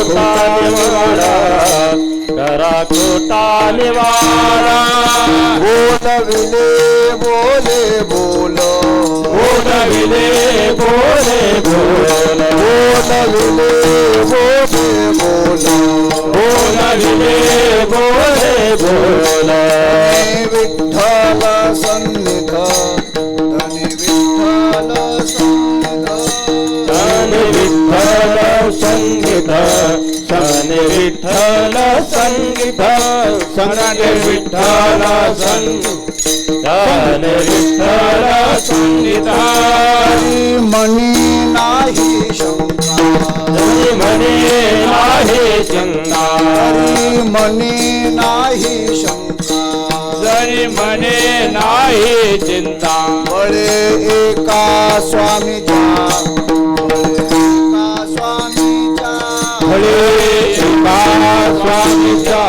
खोटा निवारा करा खोटा निवारा बोलविले बोले बोलो बोलविले बोले बोल बोलविले बोले बोलो बोलविले बोले बोल विठ्ठल सन्निध धनी विठ्ठल सन्निध धनी विठ्ठल संगीत धनी विठ्ठल संगीत धनी विठ्ठल संगीत मनी नाही शंका मने नाही शंका मनी नाही शंका जरी मने नाही चिंता बळे एका स्वामीच्या फळे एका स्वामीच्या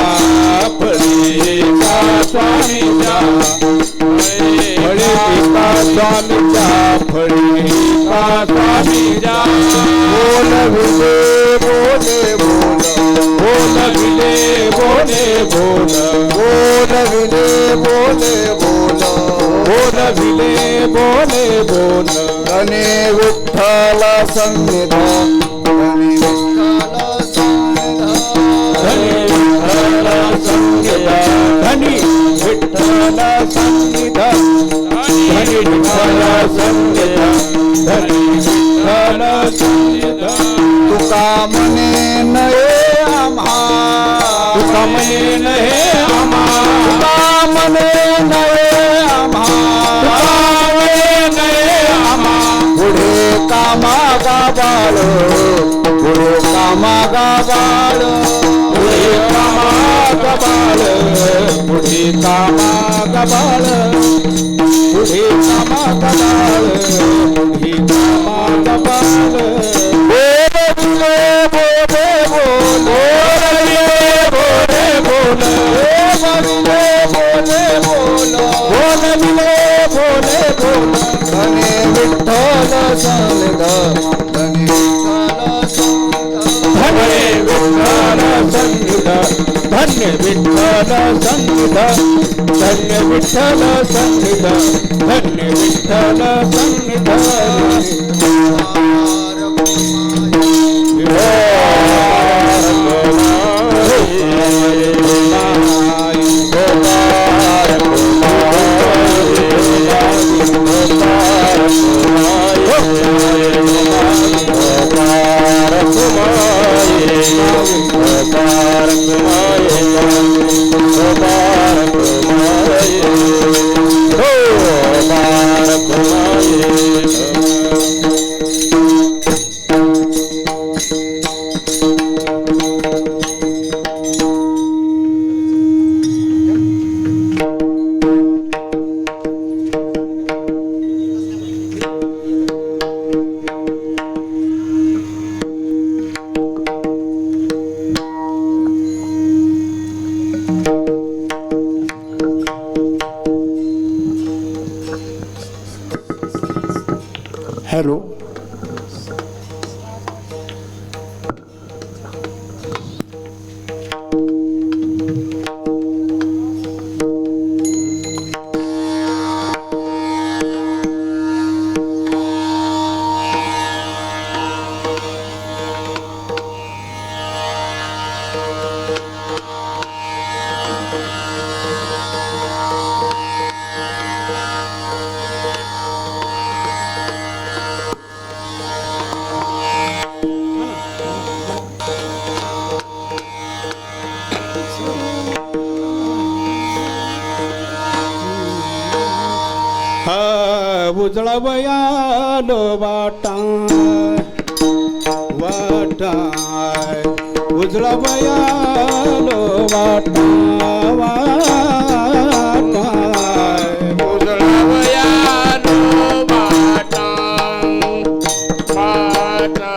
फळे एका स्वामीच्या फळे एका स्वामीच्या फळे एका स्वामीच्या बोलविले बोले बोल बोलविले बोले बोल बोलविले बोले बोल बोलविले बोले बोल धनी विठ्ठल सन्निध धनी विठ्ठल सन्निध धनी विठ्ठल संगीत धनी विठ्ठल संगीत धनी विठ्ठल संगीत तुका म्हणे नये आम्हा तुका म्हणे नये आम्हा तुका म्हणे नये आम्हा तुका म्हणे नये आम्हा पुढे कामागा बाळ पुढे कामागा बाळ पुढे कामा गबाळ पुढे कामा गबाळ पुढे कामा गबाळ पुढे कामा गबाळ बोलविले बोले बोल बोलविले बोले बोल बोलविले बोले बोल धनी विठ्ठल सन्निध धनी विठ्ठल सन्निध धन्य विठ्ठल संगीत धन्य विठ्ठल संगीत धन्य विठ्ठल संगीत हॅलो उजळवयालो वाटा वाटा उजळवयालो वाटा वाटा उजळवयालो वाटा वाटा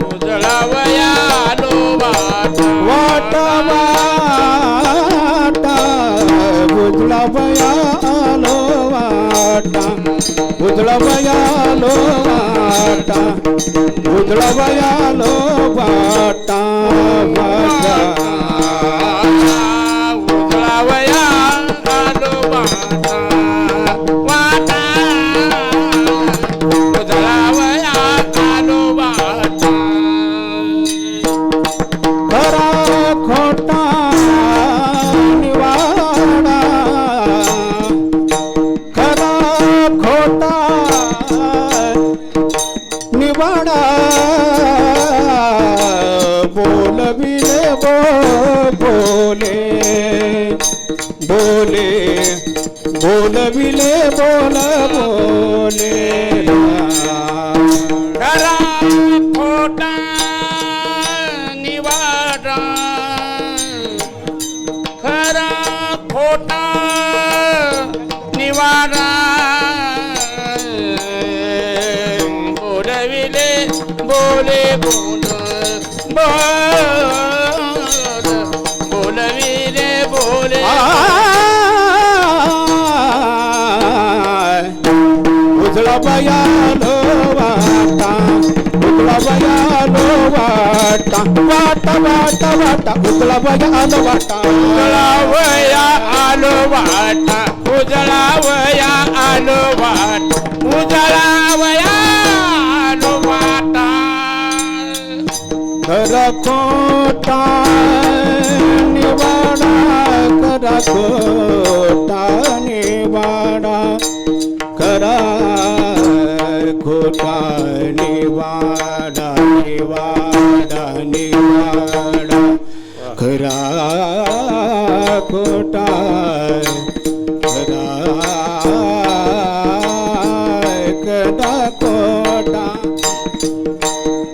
उजळवयालो वाटा वाटा वाटा उजळवयालो वाटा उजळवयालो वाटा वाटा उजळवयालो वाटा वाटा उजळावया आलो वाटा वाटा उजळावया आलो वाटा खरा खोटा निवाडा खरा खोटा निवाडा बोलविले बोले बोले बोलविले बोले खरा खोटा निवाडा खरा खोटा निवाडा बोलविले बोले बोल बोलविले बोले उजळा बयालो वाटा उजळा बयालो वाटा वाटा वाटा वाटा उजळा बयालो वाटा उजळावया आलो वाटा उजळावया आलो वाटा उजळावया आलो वाटा खरा खोटा निवाडा खरा खोटा निवाडा खरा खोटा निवाडा निवाडा निवाडा खरा खोटा खरा खरा खोटा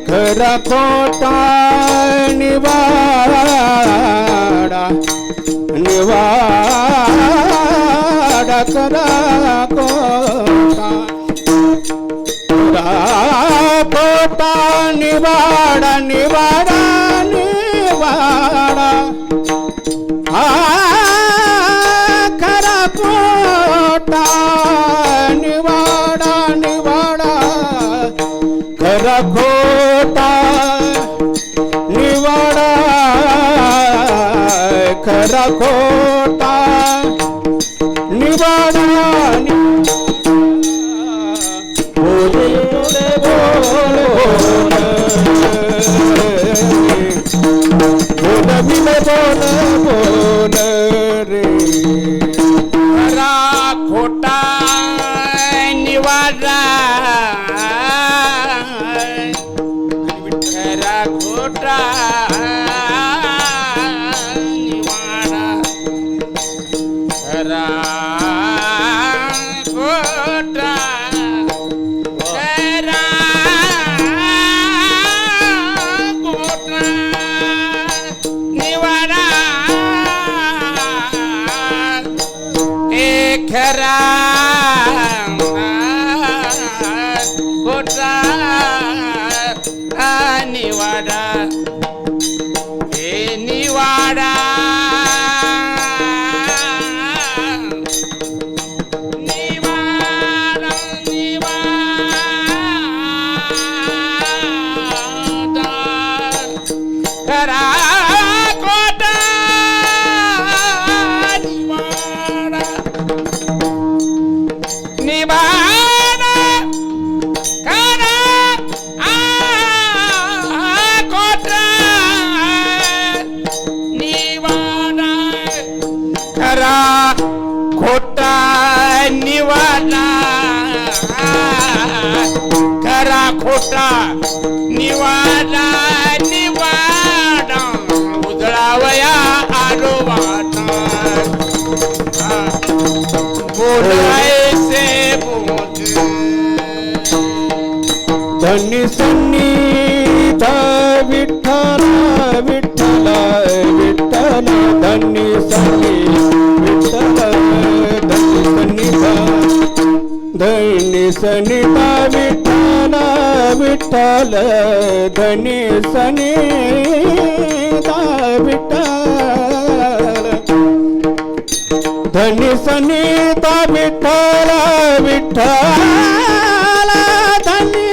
खरा खोटा निवाडा निवाडा खरा खोटा खरा खोटा निवाडा निवाडा निवाडा खरा खोटा निवाडा निवाडा खरा खोटा निवाडा खरा खोटा निवाडा बोले बोले बोले बोले बोले रे खरा खोटा निवाडा खरा खोटा निवाडा खरा खोटा खरा खोटा निवाडा खरा खोटा निवाडा हे निवाडा निवाडा निवाडा खरा खोटा निवाडा निवाडा खरा खोटा निवाडा खरा खोटा निवाडा खरा खोटा निवाडा निवाडा उजळावया आलो वाटा बोलायचे बोल धनी सन्नीत विठ्ठल विठ्ठल विठ्ठल धनी सन्नी विठ्ठल धनी सन्नीत विठ्ठल विठ्ठल धनी सन्नीत विठ्ठल धनी सन्नीत विठ्ठल विठ्ठल धनी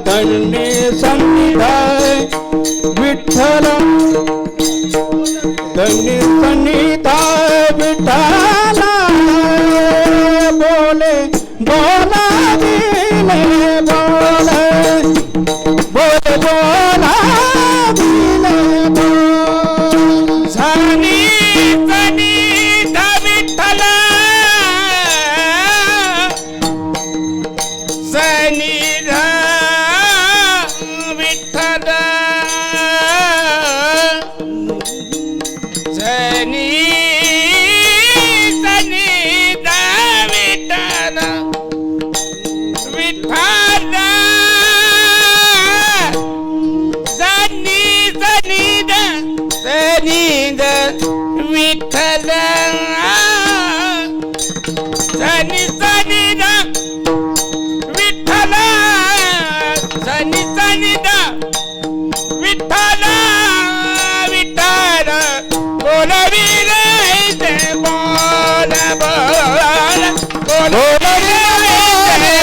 धन्य सन्निधाय विठ्ठल धन्य सन्निधाय विठ्ठल बोले बोला दिले बोले बोले बोला दिले बोल सनी सनी धा विठ्ठल सनी धा विठ्ठल सनी सनी धा विठ्ठल विठ्ठल सनी सनी धा सनी धा विठ्ठल सनी सनी धा विठ्ठल सनी सनी धा विठ्ठल विठ्ठल बोलविले जय बोल बोल बोलविले जय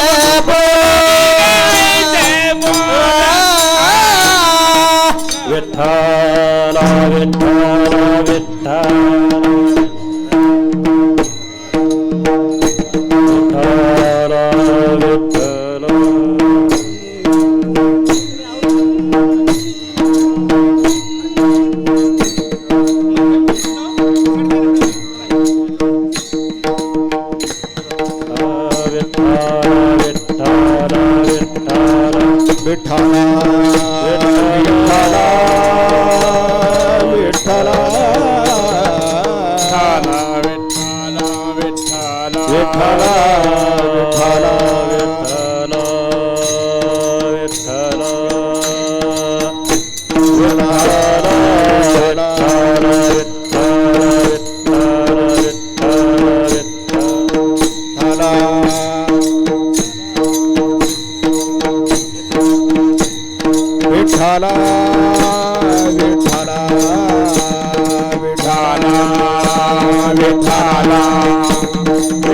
बोल जय बोल विठ्ठल विठ्ठल विठ्ठल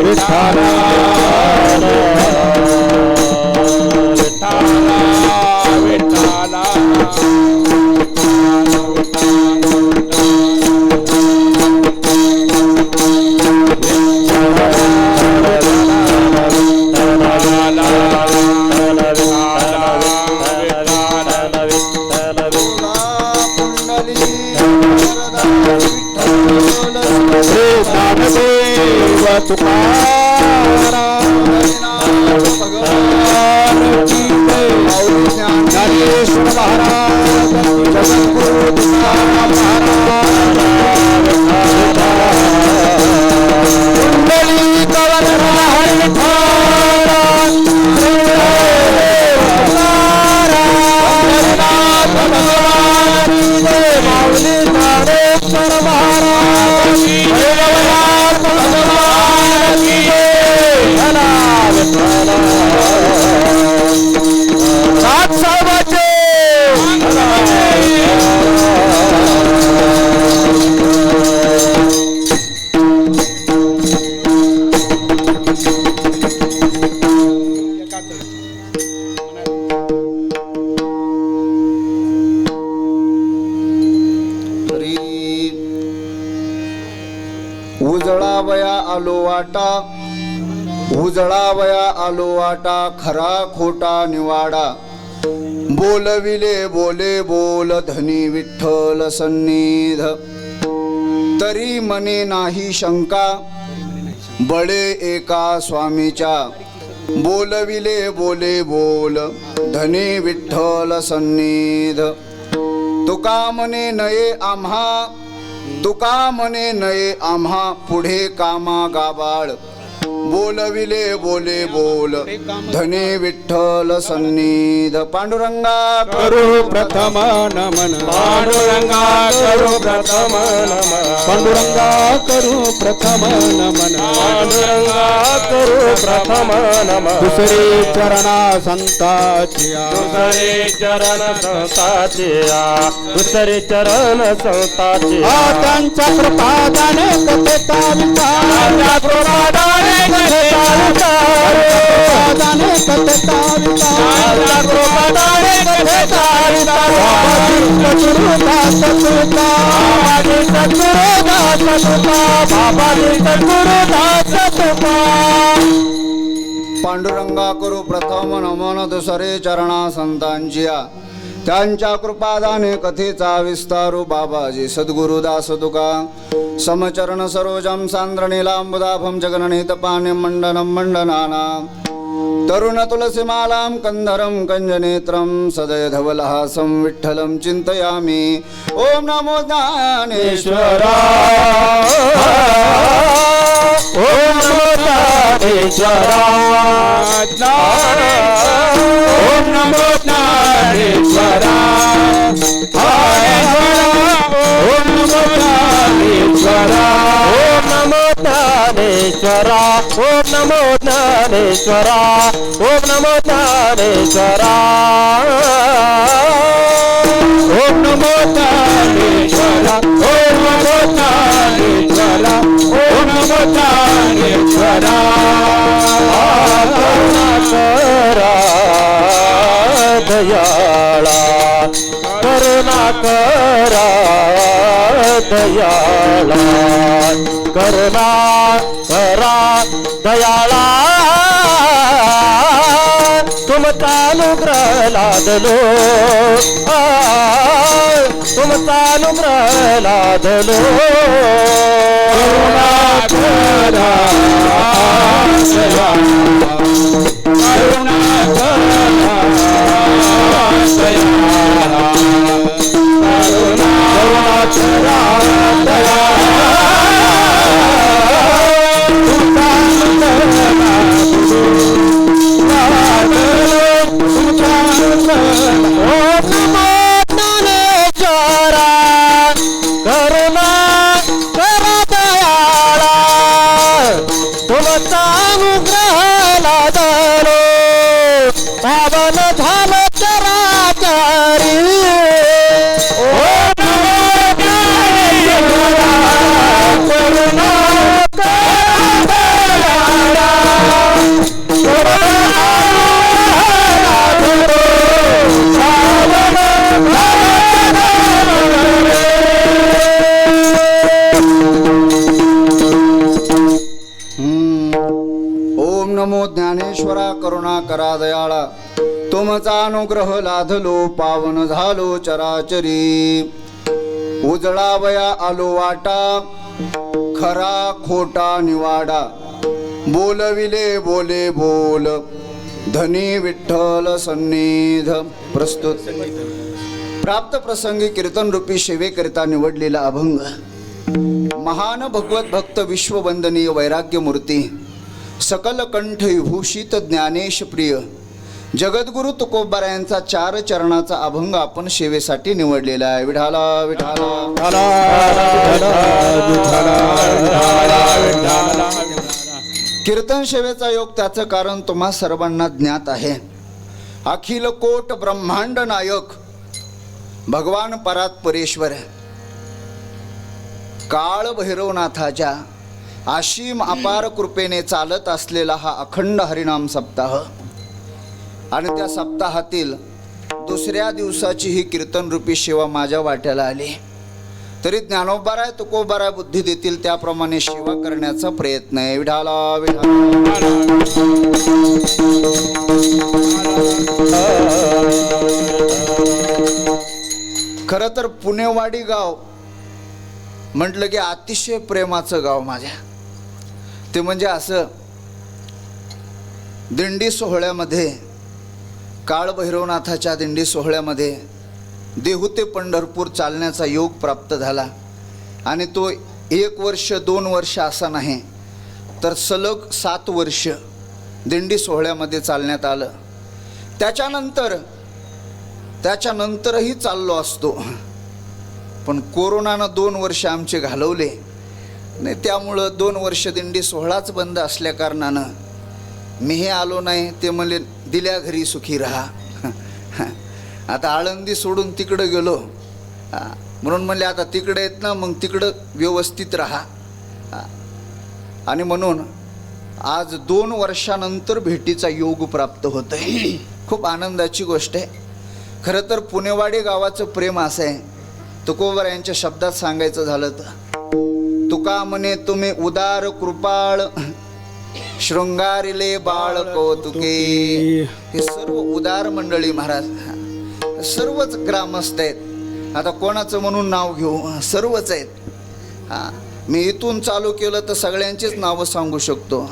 विठ्ठल उजळावया आलो वाटा उजळावया आलो वाटा खरा खोटा निवाडा बोलविले बोले बोल धनी विठ्ठल सन्निध तरी मने नाही शंका बळे एका स्वामीच्या बोलविले बोले बोल धनी विठ्ठल सन्निध तुका मने नये आम्हा तुका मने नये आम्हा पुढे कामा गाबाळ बोलविले बोले बोल धने विठ्ठल सन्निध पांडुरंगा करू प्रथम नमन पांडुरंगा करू प्रथम नमन पांडुरंगा करू प्रथम नमन पांडुरंगा करू प्रथम नमन दुसरे चरणा संताचिया दुसरे चरण संताचिया दुसरे चरण संताचिया त्यांच्या कृपादाने कथेचा विचार प्रभादाने कृपादाने कथेचा विस्तार त्यांच्या कृपादाने कथेचा विस्तार सद्गुरुदास तुका बाबाजी सद्गुरुदास तुका बाबाजी सद्गुरुदास तुका पांडुरंगा करू प्रथम नमन दुसरे चरणा संतांचिया त्यांच्या कृपादाने कथेचा विस्तारू बाबाजी सद्गुरुदास तुका समचरण सरोजम सांद्र नीलांबुदाभम जगननीत पाणिं मंडनं मंडनाना तरुण तुलसीमालां कंधरं कंजनेत्रं सदय धवलहासं विठ्ठलं चिन्तयामि ओम नमो ज्ञानेश्वरा ओम नमो ज्ञानेश्वरा ओम नमो ज्ञानेश्वरा ओम नमो ज्ञानेश्वरा ओम नमो ज्ञानेश्वरा ओम नमो ज्ञानेश्वरा ओम नमो ज्ञानेश्वरा ओम नमो ज्ञानेश्वरा ओम नमो ज्ञानेश्वरा ओम नमो ज्ञानेश्वरा करुणा करा दयाळा करुणा करा दयाळा तुमचा अनुग्रह लादलो तुमचा अनुग्रह लादलो करुणा करा करुणा करा पावन झालं चराचरी ओम नमो ज्ञानेश्वरा करुणा करा दयाळा तुमचा अनुग्रह लाधलो पावन झालो चराचरी उजळावया आलो वाटा खरा खोटा निवाडा बोलविले बोले बोल धनी विठ्ठल सन्निध प्रस्तुत प्राप्त प्रसंगी कीर्तन रूपी सेवेकरिता निवडलेला अभंग महान भगवत भक्त विश्ववंदनीय वैराग्य मूर्ती सकल कंठ विभूषित ज्ञानेश प्रिय जगद्गुरु तुकोबार यांचा 4 चरणाचा अभंग आपण सेवेसाठी निवडलेला आहे. विठाला विठाला कीर्तन सेवेचा योग त्याचं कारण तुम्हा सर्वांना ज्ञात आहे. अखिल कोट ब्रह्मांड नायक भगवान परात परेश्वर काळ भैरवनाथाच्या असीम अपार कृपेने चालत असलेला हा अखंड हरिनाम सप्ताह आणि त्या सप्ताहातील दुसऱ्या दिवसाची ही कीर्तन रूपी सेवा माझ्या वाट्याला आली. तरी ज्ञानोबाराय तुकोबाराय बुद्धी देतील त्याप्रमाणे सेवा करण्याचा प्रयत्न आहे. विठाला खरं तर पुणेवाडी गाव म्हटलं की अतिशय प्रेमाचं गाव माझ्या. ते म्हणजे असं दिंडी सोहळ्यामध्ये काळभैरवनाथाच्या दिंडी सोहळ्यामध्ये देहू ते पंढरपूर चालण्याचा योग प्राप्त झाला आणि तो 1 वर्ष 2 वर्ष असा नाही तर सलग 7 वर्ष दिंडी सोहळ्यामध्ये चालण्यात आलं. त्याच्यानंतरही चाललो असतो पण कोरोनानं 2 वर्ष आमचे घालवले नाही. त्यामुळं 2 वर्ष दिंडी सोहळाच बंद असल्या कारणानं मीही आलो नाही. ते म्हणले दिल्या घरी सुखी राहा. आता आळंदी सोडून तिकडं गेलो म्हणून म्हणले आता तिकडे येत ना मग तिकडं व्यवस्थित राहा आणि म्हणून आज 2 वर्षानंतर भेटीचा योग प्राप्त होतोय. खूप आनंदाची गोष्ट आहे. खरं तर पुणेवाडी गावाचं प्रेम असं आहे. तुकोबरायांच्या शब्दात सांगायचं झालं तर तुका म्हणे तुम्ही उदार कृपाळ शृंगारिले बाळ कौतुके. हे सर्व उदार मंडळी महाराज, सर्वच ग्रामस्थ आहेत. आता कोणाचं म्हणून नाव घेऊ, सर्वच आहेत. हां, मी इथून चालू केलं तर सगळ्यांचीच नावं सांगू शकतो.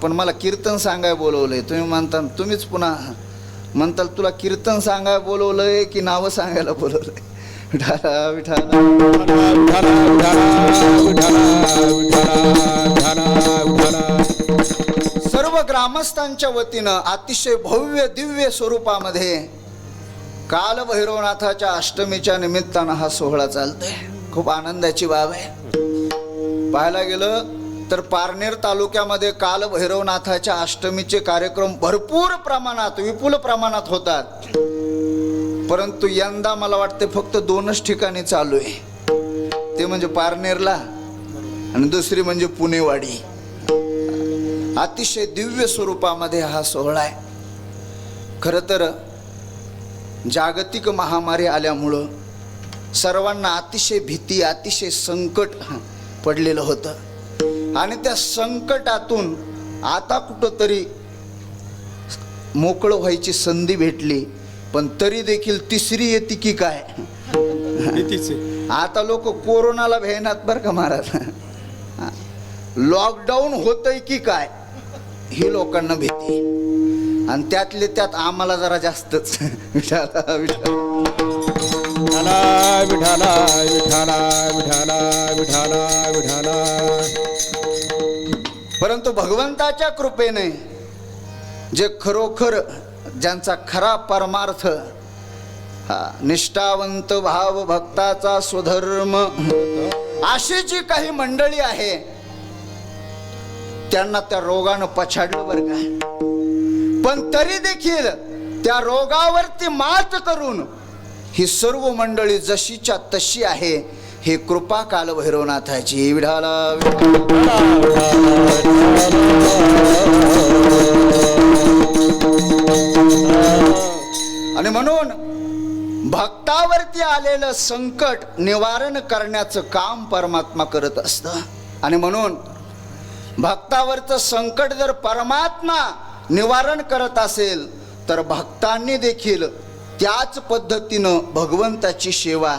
पण मला कीर्तन सांगाय बोलवलंय. तुम्ही म्हणता, तुम्हीच पुन्हा म्हणताल तुला कीर्तन सांगाय बोलवलंय की नावं सांगायला बोलवलंय. विठाला विठाला सर्व ग्रामस्थांच्या वतीनं अतिशय भव्य दिव्य स्वरूपामध्ये कालभैरवनाथाच्या अष्टमीच्या निमित्तानं हा सोहळा चालतोय. खूप आनंदाची बाब आहे. पाहायला गेलं तर पारनेर तालुक्यामध्ये कालभैरवनाथाच्या अष्टमीचे कार्यक्रम भरपूर प्रमाणात, विपुल प्रमाणात होतात. परंतु यंदा मला वाटते फक्त 2च ठिकाणी चालू आहे. ते म्हणजे पारनेरला आणि दुसरी म्हणजे पुणेवाडी. अतिशय दिव्य स्वरूपामध्ये हा सोहळा आहे. खरं तर जागतिक महामारी आल्यामुळं सर्वांना अतिशय भीती, अतिशय संकट पडलेलं होतं. आणि त्या संकटातून आता कुठंतरी मोकळं व्हायची संधी भेटली. पण तरी देखील तिसरी येते की काय, आता लोक कोरोनाला भेनात बरं का महाराज. लॉकडाऊन होतंय की काय ही लोकांना भीती. आणि त्यातले त्यात आम्हाला जरा जास्तच. विठाला विठाला विठाला विठाला विठाला विठाला विठाला. परंतु भगवंताच्या कृपेने जे खरोखर ज्यांचा खरा परमार्थ निष्ठावंत भाव भक्ताचा स्वधर्म अशी जी काही मंडळी आहे त्यांना त्या रोगानं पछाडलं बरं का. पण तरी देखील त्या रोगावरती मात करून ही सर्व मंडळी जशीच्या तशी आहे. हे कृपा कालभैरवनाथाची. विठाला आणि म्हणून भक्तावरती आलेलं संकट निवारण करण्याचं काम परमात्मा करत असतं. आणि म्हणून भक्तावरचं संकट जर परमात्मा निवारण करत असेल तर भक्तांनी देखील त्याच पद्धतीनं भगवंताची सेवा,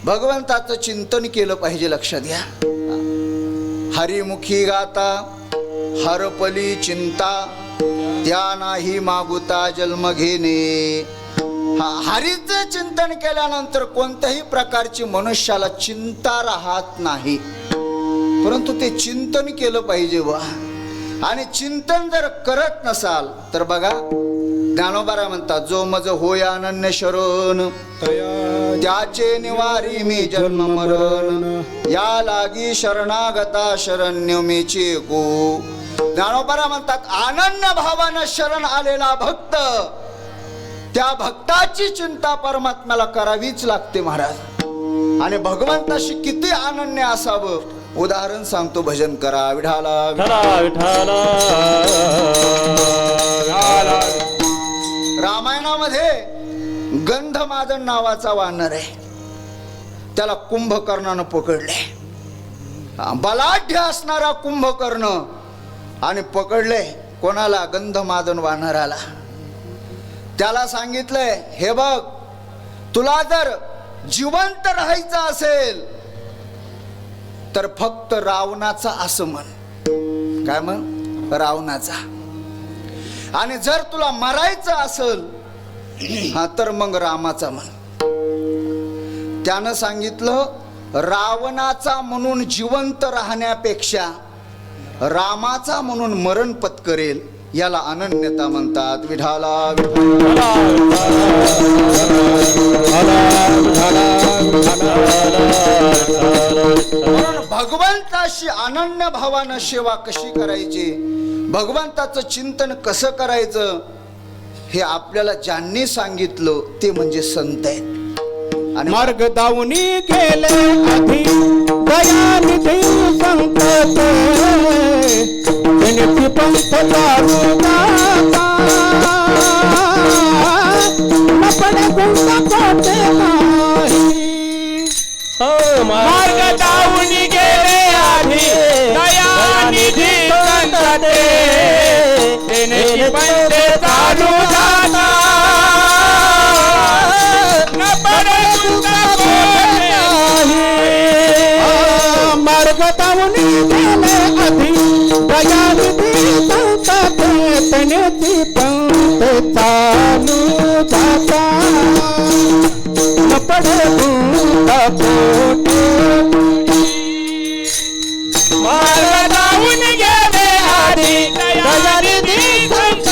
भगवंताचं चिंतन केलं पाहिजे. लक्षात घ्या. हरिमुखी गाता हरपली चिंता त्या नाही मागुता जन्म घेणे. हरीचं चिंतन केल्यानंतर कोणत्याही प्रकारची मनुष्याला चिंता राहत नाही. परंतु ते चिंतन केलं पाहिजे बा. आणि चिंतन जर करत नसाल तर बघा ज्ञानोबा म्हणतात, जो मज होय अनन्य शरण त्याचे निवारी मी जन्म मरण. या लागी शरणागता शरण्य मेचे को. ज्ञानोबा म्हणतात, अनन्य भावानं शरण आलेला भक्त, त्या भक्ताची चिंता परमात्म्याला करावीच लागते महाराज. आणि भगवंताशी किती अनन्य असावं उदाहरण सांगतो. भजन करा. विठाला विठाला रामायणामध्ये गंधमादन नावाचा वानर आहे. त्याला कुंभकर्णानं पकडले. बलाढ्य असणारा कुंभकर्ण. आणि पकडले कोणाला? गंधमादन वानराला. त्याला सांगितलंय, हे बघ, तुला जर जिवंत राहायचं असेल तर फक्त रावणाचा असं म्हण. काय म्हण? रावणाचा. आणि जर तुला मरायचं असेल तर मग रामाचा म्हण. त्यानं सांगितलं, रावणाचा म्हणून जिवंत राहण्यापेक्षा रामाचा म्हणून मरण पत्करेल, याला अनन्यता म्हणतात. विठाला म्हणून भगवंताशी अनन्य भावानं सेवा कशी करायची, भगवंताचं चिंतन कसं करायचं, हे आपल्याला ज्यांनी सांगितलं ते म्हणजे संत आहेत. आणि मार्ग दावणी गेले आधी दयानिधी संत विनती पंथ चालू जाता नपणे गुंता कोटे नाही मार्ग दावून गेले आधी दयानिधी संत पंथ चालू जाता नपणे गुंता कोटे मार्ग दावणी गेले आधी दयानिधी संत विनती पंथ चालू जाता नपणे गुंता कोटे मार्ग दावून गेले आधी दयानिधी संत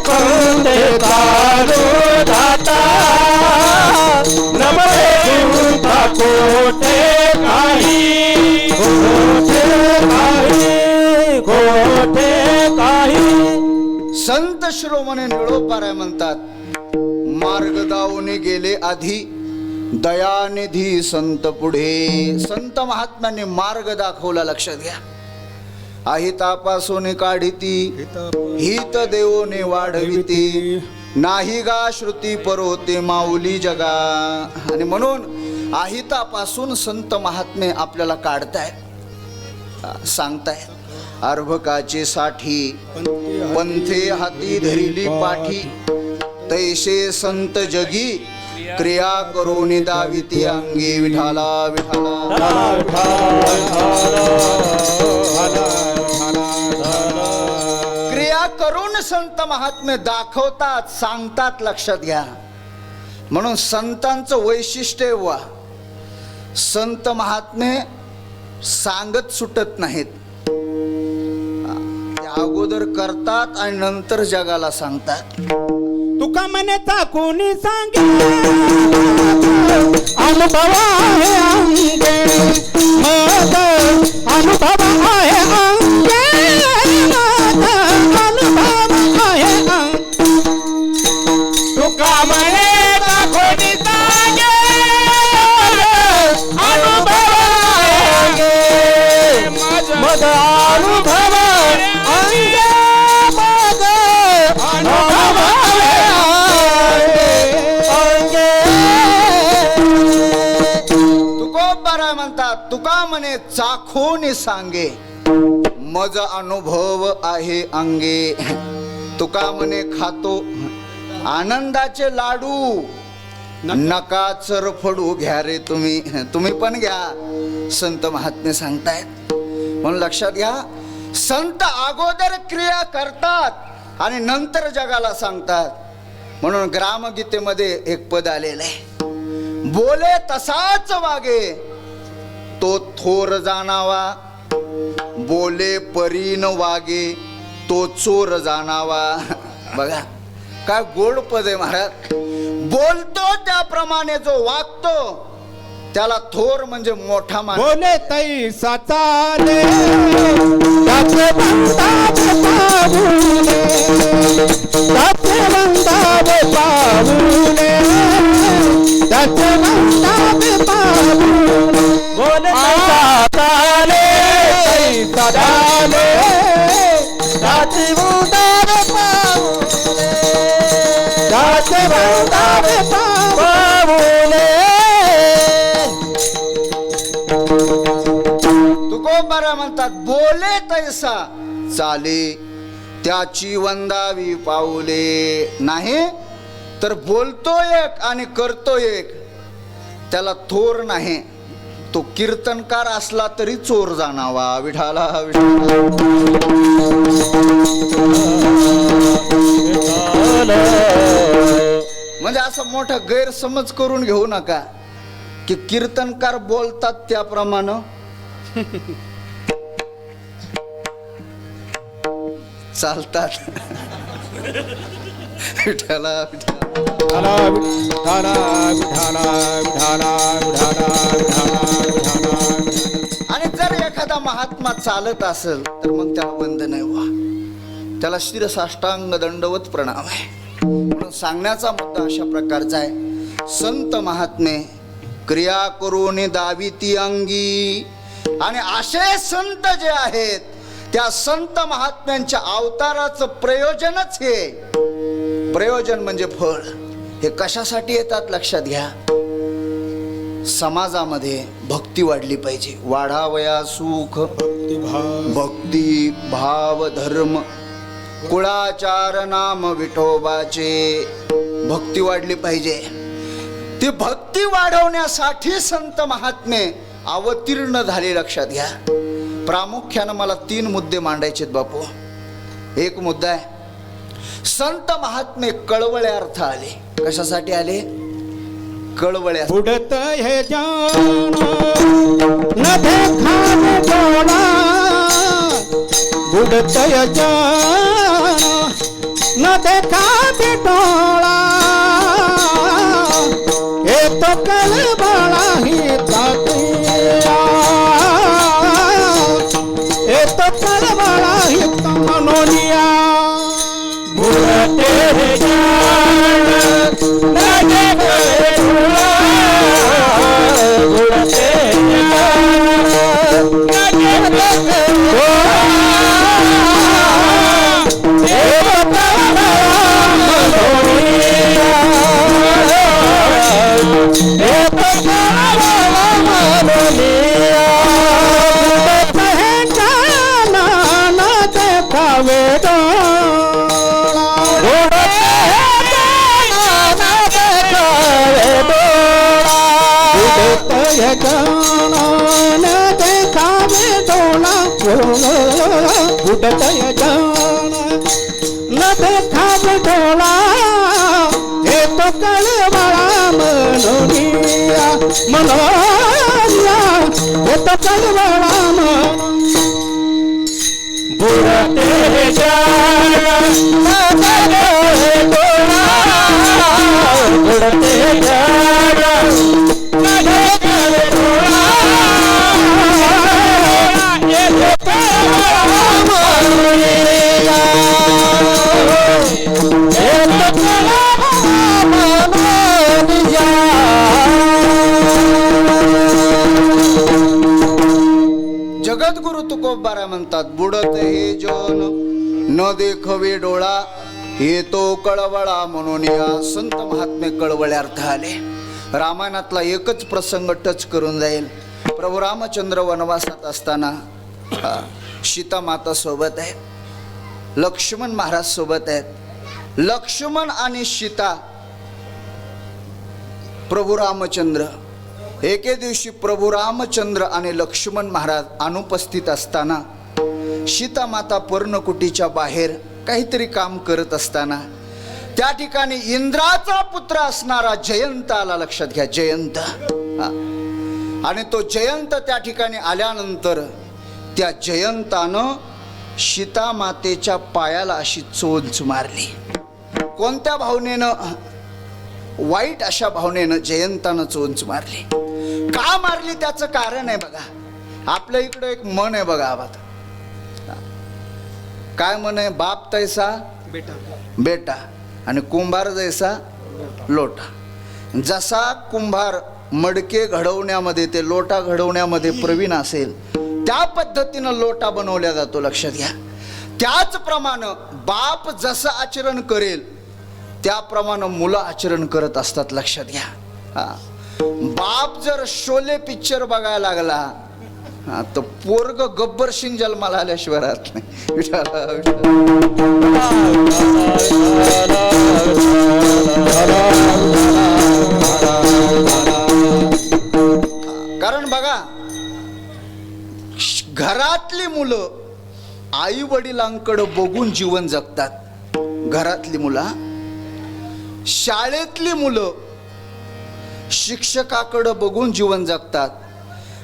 पंथ चालू जाता नपणे गुंता कोटे संत शिरोमणी निळोपाराय म्हणतात मार्ग दावून गेले आधी दयानिधी संत पुढे. संत महात्म्यांनी मार्ग दाखवला, लक्षात घ्या. अहितापासून काढिती हित देवोने वाढविती नाही गा श्रुती परोते माऊली जगा. आणि म्हणून अहितापासून संत महात्मे आपल्याला काढतायत, सांगतायत. अर्भकाचे साठी पंथे हाती धरिली पाठी तैसे संत जगी क्रिया करून दाविती अंगी. विठाला विठाला क्रिया करून संत महात्मे दाखवतात, सांगतात, लक्षात घ्या. म्हणून संतांचं वैशिष्ट्य वा संत महात्मे सांगत सुटत नाहीत, अगोदर करतात आणि नंतर जगाला सांगतात. तुका म्हणता कोणी सांगे अनुभव आहे अंगे माझा अनुभव आहे अंगे माझा अनुभव आहे अंगे. तुका म्हणे कोणी सांगे अनुभव आहे माझा अनुभव अंगे माझा अनुभव तुकोबाराय म्हणतात तुका म्हणे चाखून सांगे मज अनुभव आहे अंगे. तुका म्हणे खातो आनंदाचे लाडू नका चरफडू घ्या रे तुम्ही, तुम्ही पण घ्या. संत महात्मे सांगतायत. म्हणून लक्षात घ्या, संत अगोदर क्रिया करतात आणि नंतर जगाला सांगतात. म्हणून ग्रामगीतेमध्ये एक पद आलेलं आहे, बोले तसाच वागे तो थोर जाणावा, बोले परीन वागे तो चोर जाणावा. बघा काय गोड पद आहे महाराज. बोलतो त्याप्रमाणे जो वागतो त्याला थोर म्हणजे मोठा मान. बोले तैसा चाले त्याचे बंदावे पाऊले त्याचे बंदावे पाऊले त्याचे बंदावे पाऊले. बोले तैसा चाले तैसा चाले त्याचे बंदावे पाऊले त्याचे बंदावे पाऊले. तुकोबारा म्हणतात बोले तैसा चाले त्याची वंदावी पाऊले. नाही तर बोलतो एक आणि करतो एक, त्याला थोर नाही. तो कीर्तनकार असला तरी चोर जाणावा. विठाला म्हणजे असं मोठा गैरसमज करून घेऊ नका की कीर्तनकार बोलतात त्याप्रमाणे चालतात. विठाला विठाला विठाला विठाला विठाला विठाला विठाला. आणि जर एखादा महात्मा चालत असेल तर मग त्याला वंदन आहे वा, त्याला शिरसाष्टांग दंडवत प्रणाम आहे. म्हणून सांगण्याचा मुद्दा अशा प्रकारचा आहे, संत महात्मे क्रिया करून दाविती अंगी. आणि असे संत जे आहेत त्या संत महात्म्यांच्या अवताराचं प्रयोजनच हे. प्रयोजन म्हणजे फळ. हे कशासाठी येतात लक्षात घ्या. समाजामध्ये भक्ती वाढली पाहिजे. वाढावया सुख भक्ती भाव धर्म कुळाचार नाम विठोबाचे. भक्ती वाढली पाहिजे. ती भक्ती वाढवण्यासाठी संत महात्मे अवतीर्ण झाले. लक्षात घ्या. प्रामुख्यानं मला 3 मुद्दे मांडायचे बापू. एक मुद्दा आहे संत महात्मे कळवळे अर्थ आले. कशासाठी आले? कळवळ्या. बुडत हे जान न देखा डोळा, बुडत हे जान न देखा डोळा, हे तो कळवळा ही तातिया, हे तो कळवळा ही मनोनिया. बुडत हे जान न देखा बुडत जान न देखा डोळा, हे तो कळवळा मनोनिया, मनोनिया हे तो कळवळा बुडत जान न देखा डोळा, बुडत जान न देखा डोळा, जगद्गुरु तुकोबारा म्हणतात बुडत हे जन न देखवे डोळा, हे तो कळवळा म्हणून या. संत महात्मे कळवळे अर्थ आले. रामायणातला एकच प्रसंग टच करून जाईल. प्रभू रामचंद्र वनवासात असताना सीता माता सोबत आहेत, लक्ष्मण महाराज सोबत आहेत. लक्ष्मण आणि सीता प्रभू रामचंद्र. एके दिवशी प्रभू रामचंद्र आणि लक्ष्मण महाराज अनुपस्थित असताना सीता माता पर्णकुटीच्या बाहेर काहीतरी काम करत असताना त्या ठिकाणी इंद्राचा पुत्र असणारा जयंत आला. लक्षात घ्या. जयंत. आणि तो जयंत त्या ठिकाणी आल्यानंतर त्या जयंतानं सीता मातेच्या पायाला अशी चोच मारली. कोणत्या भावनेनं? वाईट अशा भावनेनं जयंतानं चोच मारली. का मारली त्याचं कारण आहे बघा. आपल्या इकडे एक मन आहे बघा. काय मन आहे? बाप तैसा बेटा आणि कुंभार जैसा लोटा. जसा कुंभार मडके घडवण्यामध्ये, ते लोटा घडवण्यामध्ये प्रवीण असेल, त्या पद्धतीनं लोटा बनवल्या जातो. लक्षात घ्या. त्याचप्रमाणे बाप जसं आचरण करेल त्याप्रमाणे मुलं आचरण करत असतात. लक्षात घ्या. बाप जर शोले पिक्चर बघायला लागला तर पोरग गब्बर सिंग जन्माला आल्याशिवाय राहत नाही. कारण बघा, घरातली मुलं आई वडिलांकडे बघून जीवन जगतात. घरातली मुलं, शाळेतली मुलं शिक्षकाकडे बघून जीवन जगतात.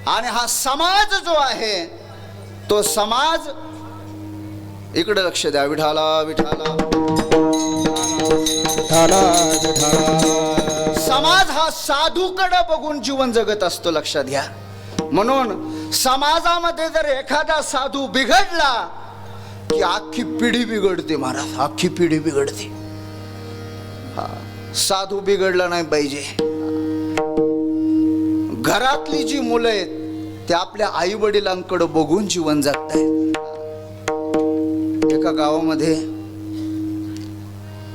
आणि हा समाज जो आहे तो समाज, इकडे लक्ष द्या. विठाला विठाला. समाज हा साधूकडे बघून जीवन जगत असतो. लक्षात घ्या. म्हणून समाजामध्ये जर एखादा साधू बिघडला की अख्खी पिढी बिघडते महाराज. अख्खी पिढी बिघडते. साधू बिघडला नाही पाहिजे. घरातली जी मुलं आहेत ते आपल्या आई वडिलांकडे बघून जीवन जगतायत. एका गावामध्ये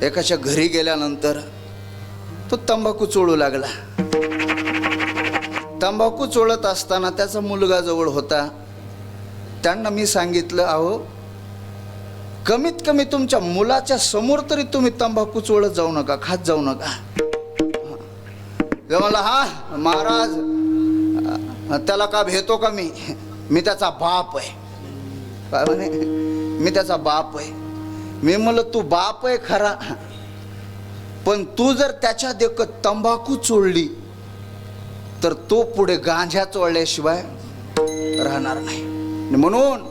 एकाच्या घरी गेल्यानंतर तो तंबाखू चोळू लागला. तंबाखू चोळत असताना त्याचा मुलगा जवळ होता. त्यांना मी सांगितलं, अहो कमीत कमी तुमच्या मुलाच्या समोर तरी तुम्ही तंबाखू चोळत जाऊ नका, खात जाऊ नका. मला हा महाराज त्याला का भेटतो का मी त्याचा बाप आहे. काय म्हणे, मी त्याचा बाप आहे. मी म्हणलं तू बाप आहे खरा, पण तू जर त्याच्या देखत तंबाखू चोळली तर तो पुढे गांजा चोळल्याशिवाय राहणार नाही. म्हणून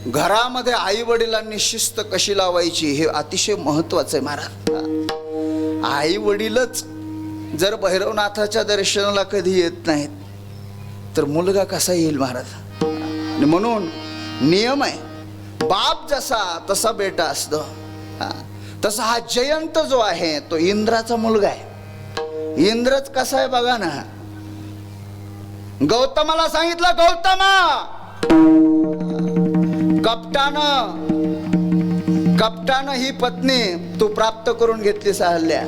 घरामध्ये आई वडिलांनी शिस्त कशी लावायची हे अतिशय महत्वाचं आहे महाराज. आई वडीलच जर भैरवनाथाच्या दर्शनाला कधी येत नाहीत तर मुलगा कसा येईल महाराज. आणि म्हणून नियम आहे, बाप जसा तसा बेटा असतो. तसा हा जयंत जो आहे तो इंद्राचा मुलगा आहे. इंद्रच कसा आहे बघा ना. गौतमाला सांगितलं, गौतमा कपटानं ही पत्नी तू प्राप्त करून घेतलीस अहल्या,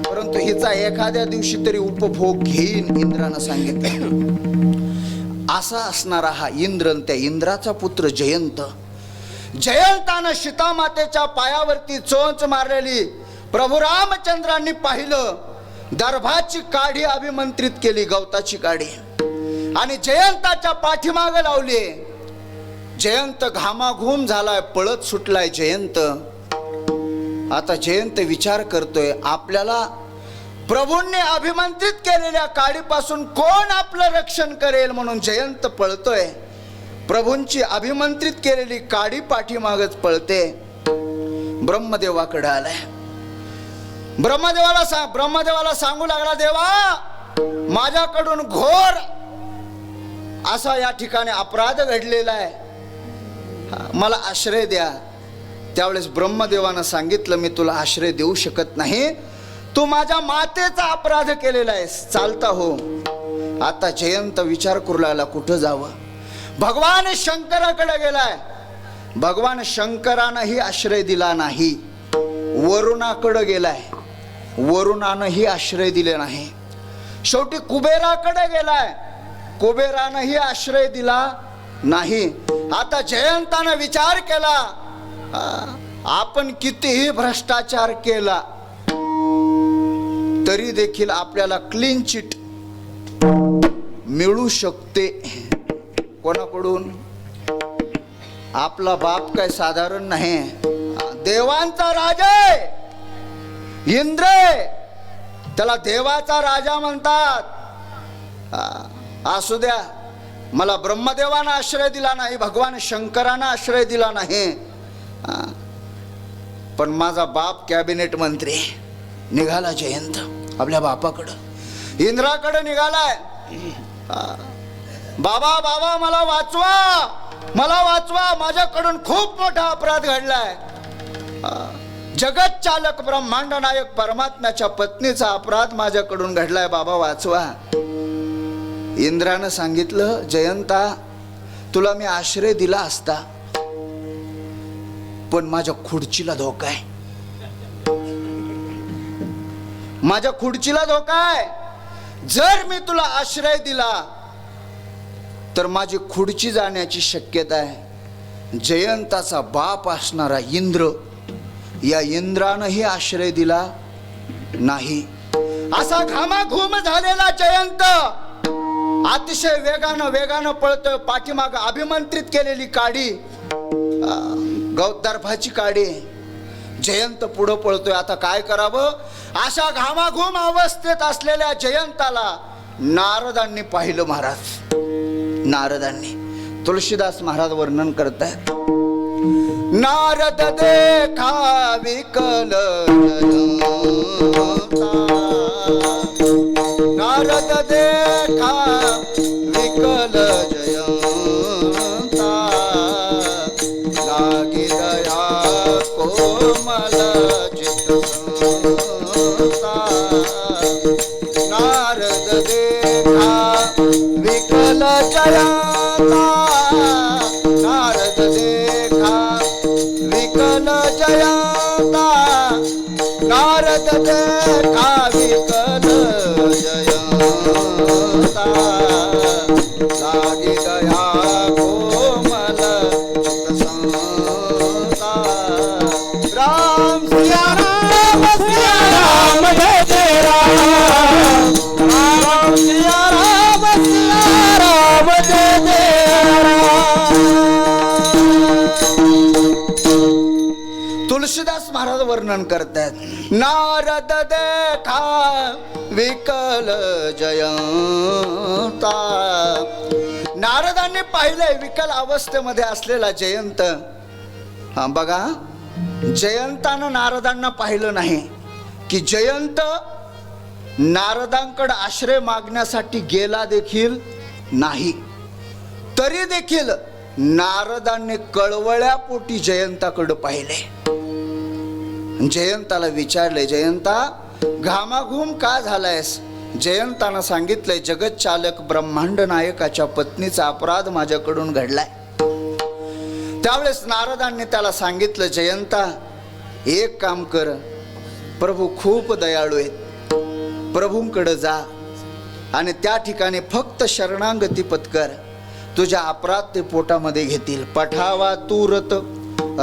परंतु हिचा एखाद्या दिवशी तरी उपभोग घेईन इंद्रानं सांगितलं. असा असणारा हा इंद्र, त्या इंद्राचा पुत्र जयंत. जयंतानं सीतामातेच्या पायावरती चोंच मारलेली प्रभू रामचंद्रांनी पाहिलं. दर्भाची काढी अभिमंत्रित केली, गवताची काढी, आणि जयंताच्या पाठीमागे लावली. जयंत घामाघूम झालाय, पळत सुटलाय जयंत. आता जयंत विचार करतोय, आपल्याला प्रभूंनी अभिमंत्रित केलेल्या काडीपासून कोण आपलं रक्षण करेल. म्हणून जयंत पळतोय. प्रभूंची अभिमंत्रित केलेली काडी पाठीमागच पळते. ब्रह्मदेवाकडे आलाय. ब्रह्मदेवाला सांगू लागला, देवा माझ्याकडून घोर असा या ठिकाणी अपराध घडलेला आहे, मला आश्रय द्या. त्यावेळेस ब्रह्मदेवानं सांगितलं, मी तुला आश्रय देऊ शकत नाही, तू माझ्या मातेचा अपराध केलेला आहेस, चालता हो. आता जयंत विचार करू लागला कुठं जावं. भगवान शंकराकडे गेलाय. भगवान शंकरानंही आश्रय दिला नाही. वरुणाकडे गेलाय, वरुणानंही आश्रय दिले नाही. शेवटी कुबेराकडे गेलाय, कुबेरानंही आश्रय दिला नाही. आता जयंतानं विचार केला, आपण कितीही भ्रष्टाचार केला तरी देखील आपल्याला क्लीन चिट मिळू शकते. कोणाकडून? आपला बाप काय साधारण नाही, देवांचा राजा आहे. इंद्र, त्याला देवाचा राजा म्हणतात. असू द्या, मला ब्रह्मदेवानं आश्रय दिला नाही, भगवान शंकरानं आश्रय दिला नाही, पण माझा बाप कॅबिनेट मंत्री. निघाला जयंत आपल्या बापाकडं, इंद्राकडे निघालाय. बाबा बाबा मला वाचवा, मला वाचवा, माझ्याकडून खूप मोठा अपराध घडलाय. जगत चालक ब्रह्मांड नायक परमात्म्याच्या पत्नीचा अपराध माझ्याकडून घडलाय, बाबा वाचवा. इंद्रानं सांगितलं, जयंता तुला मी आश्रय दिला असता, पण माझ्या खुर्चीला धोका आहे, माझ्या खुर्चीला धोका आहे. जर मी तुला आश्रय दिला तर माझी खुर्ची जाण्याची शक्यता आहे. जयंताचा बाप असणारा इंद्र, या इंद्रानंही आश्रय दिला नाही. असा घामाघूम झालेला जयंत अतिशय वेगानं पळतोय. पाठीमाग अभिमंत्रित केलेली काडी, गौदर्भाची काडी. जयंत पुढं पळतोय. आता काय करावं? अशा घामाघूम अवस्थेत असलेल्या जयंताला नारदांनी पाहिलं. महाराज नारदांनी, तुलसीदास महाराज वर्णन करतायत, नारद देखा विकल जयंता, नारद देखा विकल जयंता, लागी दया कोमल चित्त देखा विकल जयंता लागी दया कोमल चित्तसंता राम सिया राम जय जय राम राम सिया राम जय जय राम। तुलसीदास महाराज वर्णन करतात नारद देखा विकल जयंता नारदांनी पाहिलंय विकल अवस्थेमध्ये असलेला जयंत. हा बघा जयंतानं नारदांना पाहिलं नाही की जयंत नारदांकडे आश्रय मागण्यासाठी गेला देखील नाही. तरी देखील नारदांनी कळवळ्यापोटी जयंताकडे पाहिले. जयंताला विचारले जयंता घामाघूम का झालायस. जयंतानं सांगितलंय जगत चालक ब्रह्मांड नायकाच्या पत्नीचा अपराध माझ्याकडून घडलाय. त्यावेळेस नारदांनी त्याला सांगितलं जयंता एक काम कर प्रभू खूप दयाळू आहेत. प्रभूंकडे जा आणि त्या ठिकाणी फक्त शरणागती पत्कर तुझ्या अपराध ते पोटामध्ये घेतील. पठावा तुरत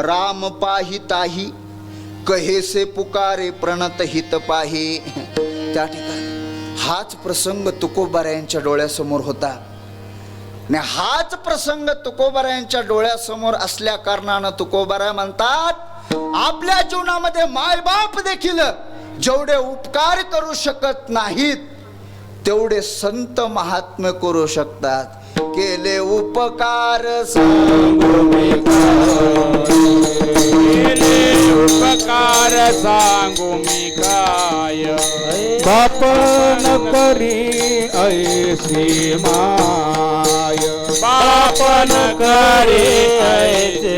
राम पाही ताही कहेसे पुकारे प्रणत हित पाही. त्या ठिकाणी हाच प्रसंग तुकोबारायांच्या डोळ्यासमोर होता आणि हाच प्रसंग तुकोबारायांच्या डोळ्यासमोर असल्या कारणानं तुकोबारा म्हणतात आपल्या जीवनामध्ये मायबाप देखील जेवढे उपकार करू शकत नाहीत तेवढे संत महात्मे करू शकतात. केले उपकार सांगू मी केले उपकार सांगू मी काय बाप न करी ऐसी माय बाप न करे ऐसे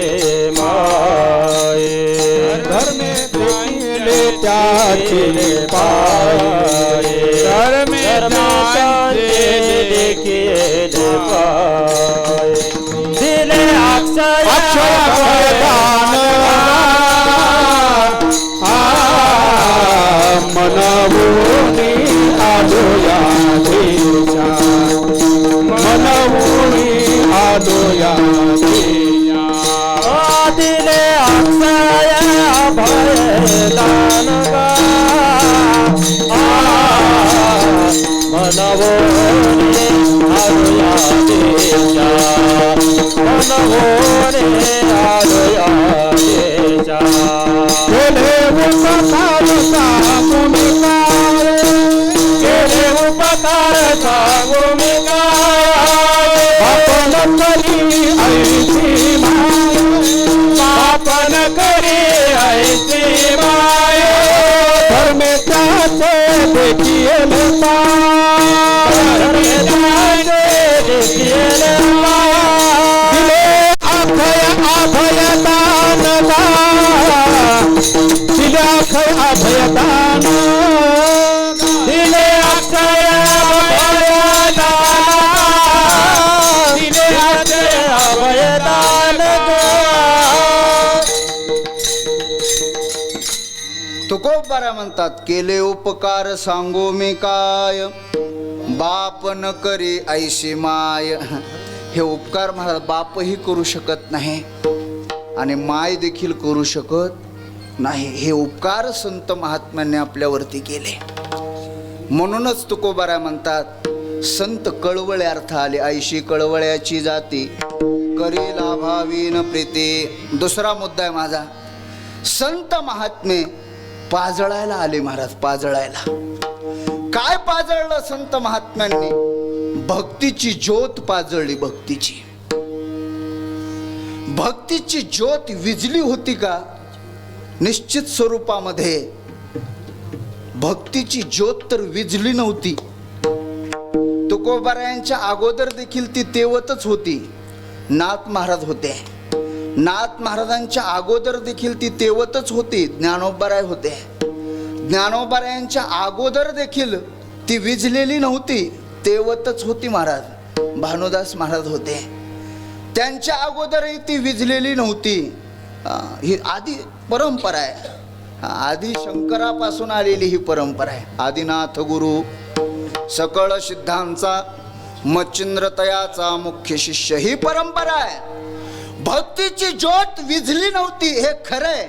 माय धर्मे देखिले त्याचे पाय धर्मे देखिले पाय दिले अक्षय दान मनवुनी आलो या देशा मनवुनी आलो या देशा दिले अक्षय भयदान मनवुनी आलो या देशा मनवुनी आलो या देशा केले उपकार सांगू मी काय केले उपकार सांगू मी काय आपण करी ऐसी माय आपण करे ऐसे माय धर्मे त्याचे देखिले पाय धर्मे त्याचे देखिले पाय दिले अभय अभय दान दिले अक्षय अभय दान दिले अक्षय अभय दान दिले अक्षय अभय दान तुकोबारा म्हणतात केले उपकार सांगू मी काय बाप न करी ऐशी माय. हे उपकार महाराज बापही करू शकत नाही आणि माय देखील करू शकत नाही. हे उपकार संत महात्म्यांनी आपल्यावरती केले. म्हणूनच तुकोबारा म्हणतात संत कळवळे अर्थ आले ऐशी कळवळ्याची जाती करी लाभावीन प्रीती. दुसरा मुद्दा आहे माझा संत महात्मे पाजळायला आले महाराज. पाजळायला काय पाजळलं संत महात्म्यांनी भक्तीची ज्योत पाजळली. भक्तीची ज्योत विजली होती का निश्चित स्वरूपामध्ये भक्तीची ज्योत तर विजली नव्हती. तुकोबारायांच्या अगोदर देखील ती तेवतच होती. नाथ महाराज होते. नाथ महाराजांच्या अगोदर देखील ती तेवतच होती. ज्ञानोबाराय होते. ज्ञानोबारायांच्या अगोदर देखील ती विजलेली नव्हती, तेवतच होती महाराज. भानुदास महाराज होते. त्यांच्या अगोदरही ती विजलेली नव्हती. ही आधी परंपरा आहे. आदि शंकरापासून आलेली ही परंपरा आहे. आदिनाथ गुरु सकळ सिद्धांचा मच्छिंद्र तयाचा मुख्य शिष्य, ही परंपरा आहे. भक्तीची ज्योत विझली नव्हती हे खरंय,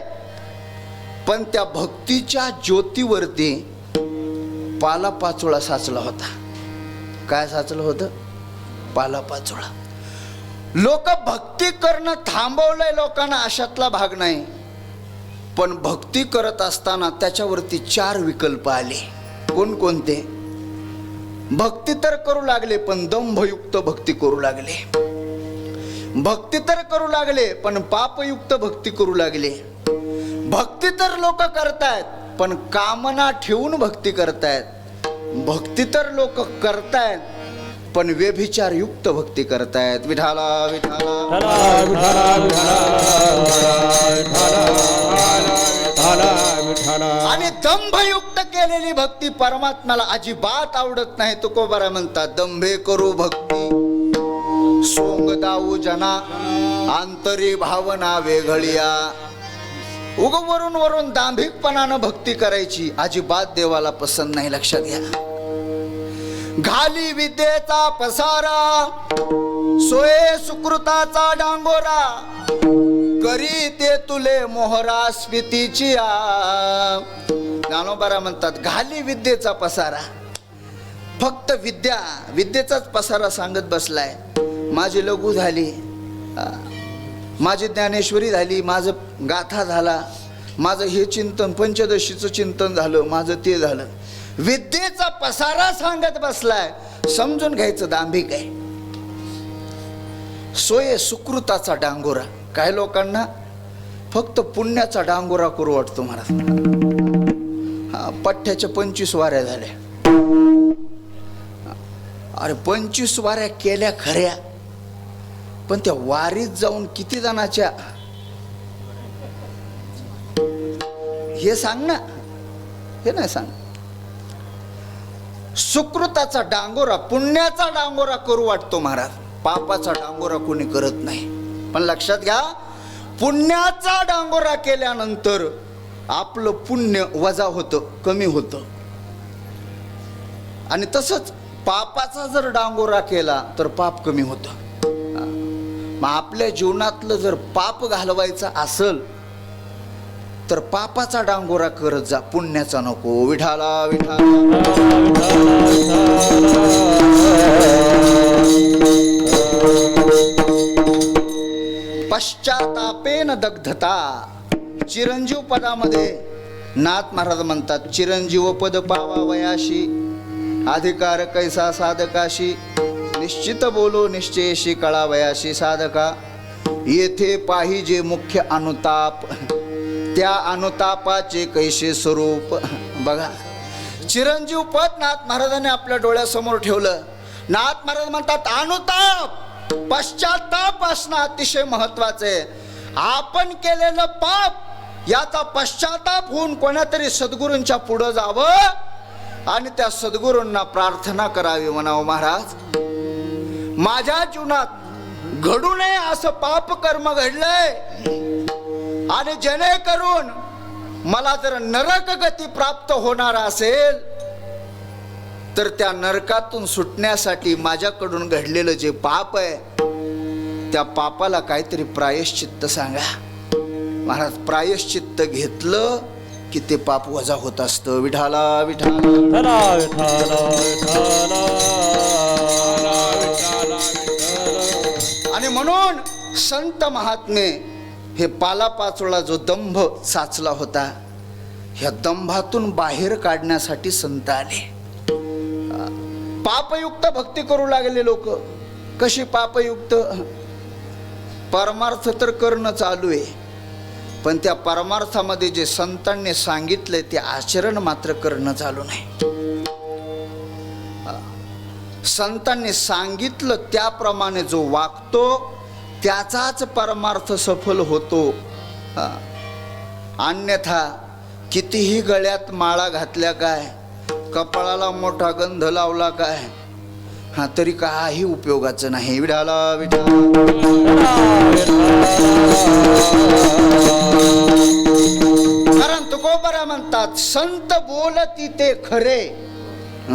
पण त्या भक्तीच्या ज्योतीवरती पालापाचोळा साचला होता. काय साचलं होतं? पालापाचोळा. लोक भक्ती करणं थांबवलंय लोकांना, अशातला भाग नाही. पण भक्ती करत असताना त्याच्यावरती 4 विकल्प आले. कोणकोणते? भक्ती तर करू लागले पण दंभयुक्त भक्ती करू लागले. भक्ती तर करू लागले पण पापयुक्त भक्ती करू लागले. भक्ती तर लोक करतायत पण कामना ठेवून भक्ती करतायत. भक्ती तर लोक करतायत पण व्यभिचारयुक्त भक्ती करतायत. विठाला विठाला आणि दंभयुक्त केलेली भक्ती परमात्म्याला अजिबात आवडत नाही. तुकोबारा म्हणतात, दंभे करू भक्ती सोंग दाऊ जना, आंतरी भावना वेगळिया. उग वरून वरून दांभिकपणानं भक्ती करायची अजिबात देवाला पसंत नाही. लक्षात घ्या. घाली विद्येचा पसारा, सोये सुकृताचा डांगोरा, करी ते तुले मोहरा स्फितीची. ज्ञानोबारा म्हणतात, घाली विद्येचा पसारा. फक्त विद्येचाच पसारा सांगत बसलाय. माझी लघु झाली, माझी ज्ञानेश्वरी झाली, माझं गाथा झाला, माझं हे चिंतन पंचदशीचं चिंतन झालं, माझं ते झालं. विद्येचा पसारा सांगत बसलाय. समजून घ्यायचं दांभिक आहे. सोये सुकृताचा डांगोरा. काही लोकांना फक्त पुण्याचा डांगोरा करू वाटतो. महाराज, पठ्ठ्याच्या 25 वाऱ्या झाल्या. अरे 25 वाऱ्या केल्या खऱ्या, पण त्या वारीत जाऊन किती जणाच्या हे सांग ना. हे नाही सांग. सुकृताचा डांगोरा, पुण्याचा डांगोरा करू वाटतो महाराज. पापाचा डांगोरा कोणी करत नाही. पण लक्षात घ्या, पुण्याचा डांगोरा केल्यानंतर आपलं पुण्य वजा होतं, कमी होतं. आणि तसंच पापाचा जर डांगोरा केला तर पाप कमी होतं. मग आपल्या जीवनातलं जर पाप घालवायचं असेल तर पापाचा डांगोरा करत जा, पुण्याचा नको. विठाला विठाला पश्चातापेन दग्धता. चिरंजीव पदामध्ये नाथ महाराज म्हणतात, चिरंजीव पद पावा वयाशी, अधिकार कैसा साधकाशी, निश्चित बोलो निश्चयशी कळावयाशी साधका. येथे पाहिजे मुख्य अनुताप, त्या अनुतापाचे कैसे स्वरूप. बघा, चिरंजीव पद नाथ महाराजांनी आपल्या डोळ्यासमोर ठेवलं. नाथ महाराज म्हणतात, अनुताप, पश्चाताप असणं अतिशय महत्वाचे. आपण केलेलं पाप याचा पश्चाताप होऊन कोणातरी सद्गुरूंच्या पुढे जावं आणि त्या सद्गुरूंना प्रार्थना करावी. म्हणावं, महाराज माझ्या जीवनात घडू नये असं पाप कर्म घडलंय आणि जेणेकरून मला जर नरक गती प्राप्त होणार असेल तर त्या नरकातून सुटण्यासाठी माझ्याकडून घडलेलं जे पाप आहे त्या पापाला काहीतरी प्रायश्चित्त सांगा. महाराज, प्रायश्चित्त घेतलं की ते पाप वजा होत असतं. विठाला विठाला आणि म्हणून संत महात्मे हे पालापाचोळा जो दंभ साचला होता, ह्या दंभातून बाहेर काढण्यासाठी संत आले. पापयुक्त भक्ती करू लागले लोक. कशी पापयुक्त? परमार्थ तर करणं चालू आहे, पण त्या परमार्थामध्ये जे संतांनी सांगितलंय ते आचरण मात्र करणं चालू नाही. संतांनी सांगितलं त्याप्रमाणे जो वागतो त्याचाच परमार्थ सफल होतो. अन्यथा कितीही गळ्यात माळा घातल्या काय, कपाळाला मोठा गंध लावला काय, तरी काही उपयोगाचं नाही. विठाला कारण तुकोबा म्हणतात, संत बोलती ते खरे,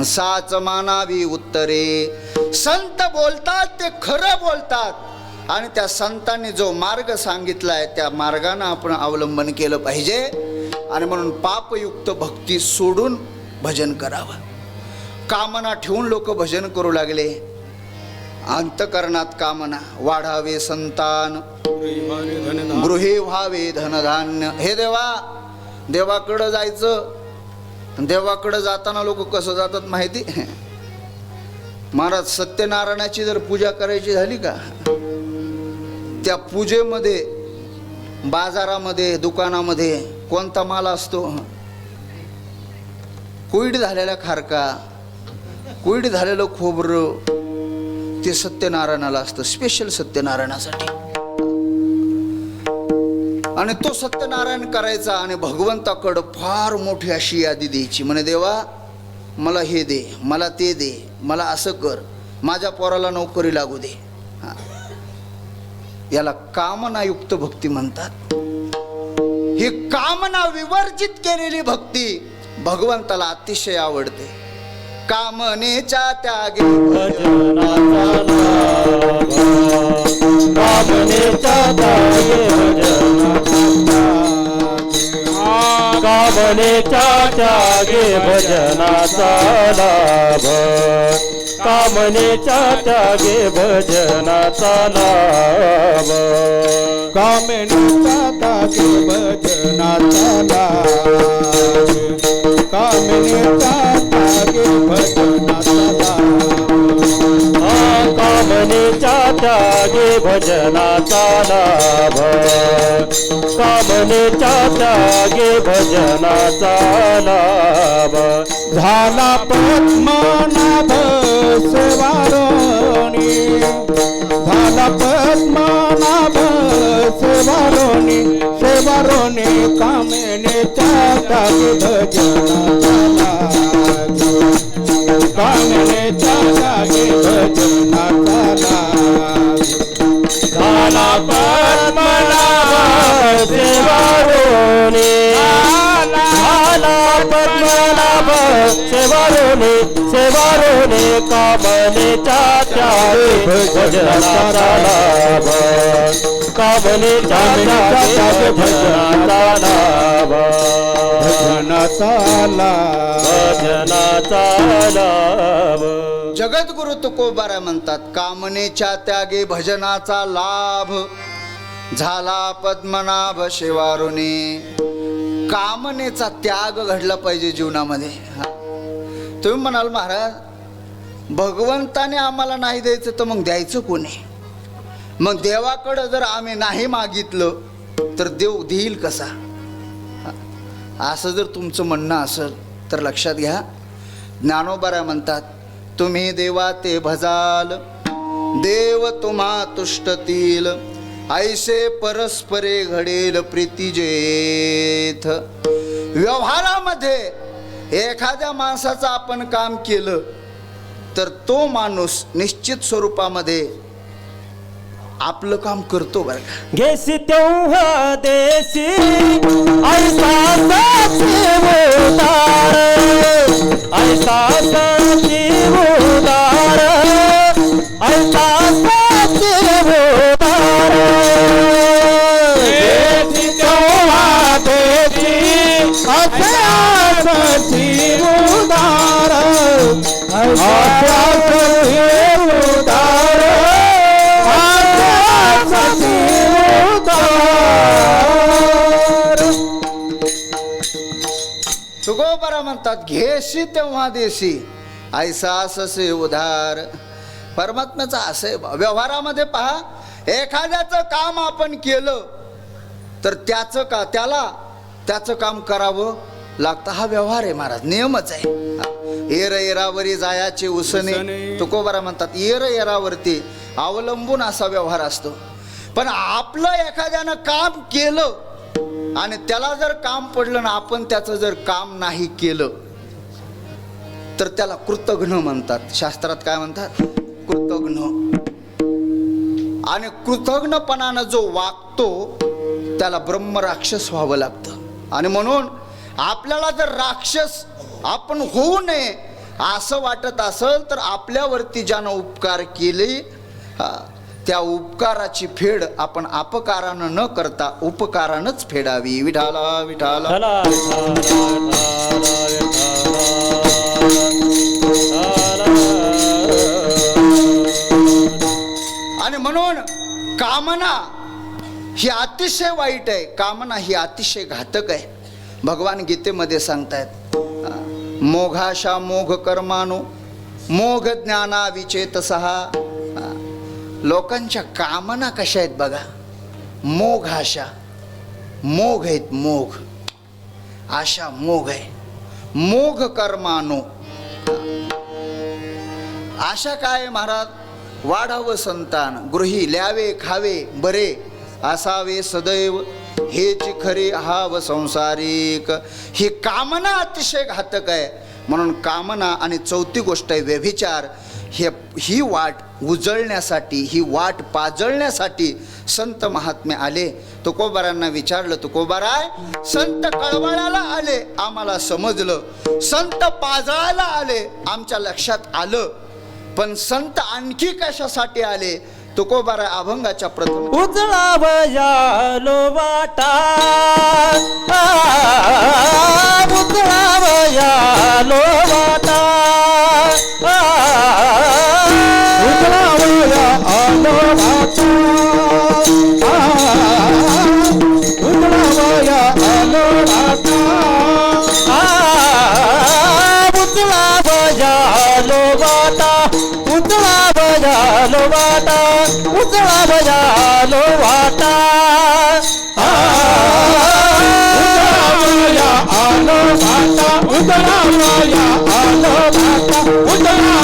साच मानावी उत्तरे. संत बोलतात ते खरं बोलतात आणि त्या संतांनी जो मार्ग सांगितलाय त्या मार्गाने आपण अवलंबन केलं पाहिजे. आणि म्हणून पापयुक्त भक्ती सोडून भजन करावं. कामना ठेवून लोक भजन करू लागले. अंतकरणात कामना, वाढावे संतान, गृहे व्हावे धनधान्य. हे देवा, देवाकडं जायचं. देवाकडं जाताना लोक कसं जातात माहिती? महाराज, सत्यनारायणाची जर पूजा करायची झाली का, त्या पूजेमध्ये बाजारामध्ये दुकानामध्ये कोणता माल असतो? कोईड झालेला खारका, कोईड झालेलं खोबरं, ते सत्यनारायणाला असतं, स्पेशल सत्यनारायणासाठी. आणि तो सत्यनारायण करायचा आणि भगवंताकडं फार मोठी अशी यादी द्यायची. म्हणे देवा, मला हे दे, मला ते दे, मला असं कर, माझ्या पोराला नोकरी लागू दे. याला कामनायुक्त भक्ती म्हणतात. ही कामना विवर्जित केलेली भक्ती भगवंताला अतिशय आवडते. कामनेच्या त्यागे भजनाचा लाभ, कामनेच्या त्यागे कामनेच्या त्यागे भजनाचा लाभ, कामनेच्या त्यागे भजनाचा लाभ, कामनेच्या त्यागे भजनाचा लाभ, कामनेच्या त्यागे भजनाचा लाभ, कामनेच्या त्यागे भजनाचा लाभ, कामनेच्या त्यागे भजनाचा लाभ. झाला पद्मनाभ सेवारोणी, झाला पद्मनाभ सेवारोणी, सेवारोणी कामनेच्या त्यागे भजनाचा लाभ, कामनेच्या त्यागे भजनाचा लाभ. झाला पद्मनाभ सेवारोणी, झाला पद्मनाभ सेवारोणी, सेवारोणी कामनेच्या त्यागे भजनाचा लाभ, कामनेच्या त्यागे भजनाचा लाभ, भजनाचा लाभ, भजनाचा लाभ. जगद्गुरु तुकोबारा म्हणतात, कामनेच्या त्यागे भजनाचा लाभ झाला पद्मनाभ सेवारुणी. कामनेचा त्याग घडला पाहिजे जीवनामध्ये. तुम्ही म्हणाल, महाराज, भगवंताने आम्हाला नाही द्यायचं तर मग द्यायचं कोणी? मग देवाकडं जर आम्ही नाही मागितलं तर देव देईल कसा? असं जर तुमचं म्हणणं असेल तर लक्षात घ्या. ज्ञानोबारा म्हणतात, तुम्ही देवा ते भजाल, देव तुम्हा तुष्टतील, ऐसे परस्परे घडेल प्रीती जेथ. व्यवहारामध्ये एखाद्या माणसाचं आपण काम केलं तर तो माणूस निश्चित स्वरूपामध्ये आपलं काम करतो बरं का. घेसी तेव्हा देसी ऐसा सचिव उदार, ऐसा सचिव उदार, ऐसा सचिव उदार. घेसी तेव्हा देसी ऐसा सचिव उदार, ऐसा सचिव उदार, तुकोबारा म्हणतात, घेशी तेव्हा देशी ऐसा ससे उधार. परमात्म्याचा असं आहे. व्यवहारामध्ये पहा, एखाद्याचं काम आपण केलं तर त्याचं काम करावं लागतं. हा व्यवहार आहे महाराज, नियमच आहे. येर येरावरी जायाचे उसने. तुकोबारा म्हणतात, येर येरावरती अवलंबून असा व्यवहार असतो. पण आपलं एखाद्यानं काम केलं आणि त्याला जर काम पडलं ना, आपण त्याचं जर काम नाही केलं तर त्याला कृतघ्न म्हणतात. शास्त्रात काय म्हणतात? कृतघ्न. आणि कृतघ्नपणानं जो वागतो त्याला ब्रह्मराक्षस व्हावं लागतं. आणि म्हणून आपल्याला जर राक्षस आपण होऊ नये असं वाटत असेल तर आपल्यावरती ज्यानं उपकार केले त्या उपकाराची फेड आपण अपकारानं न करता उपकारानंच फेडावी. विठाला विठाला. आणि म्हणून कामना ही अतिशय वाईट आहे. कामना ही अतिशय घातक आहे. भगवान गीतेमध्ये सांगतायत मोघाशा मोघ कर्मानो मोघ ज्ञाना विचेतसहा. लोकांच्या कामना कशा आहेत बघा. मोघ आशा मोघ आहेत. मोघ आशा मोघ आहे. मोघ कर्मानो आशा काय महाराज. वाढावं संतान गृही ल्यावे खावे बरे असावे सदैव हेच खरे हाव संसारिक. ही कामना अतिशय घातक आहे. म्हणून कामना आणि चौथी गोष्ट आहे व्यभिचार. ही वाट उजळण्यासाठी ही वाट पाजळण्यासाठी संत महात्मे आले. तुकोबारांना विचारलं तुकोबाराय संत कळवळायला आले आम्हाला समजलं, संत पाजळायला आले आमच्या लक्षात आलं, पण संत आणखी कशासाठी आले. तुकोबारा अभंगाच्या प्रथम उजळावयालो वाटा उजळावयालो वाटा उजळावया आलो वाटा उजळावया आलो वाटा उजळावयालो वाटा उजळावयालो वाटा उजळावयालो वाटा उजळावया आलो वाटा उजळावया आलो वाटा उजळावया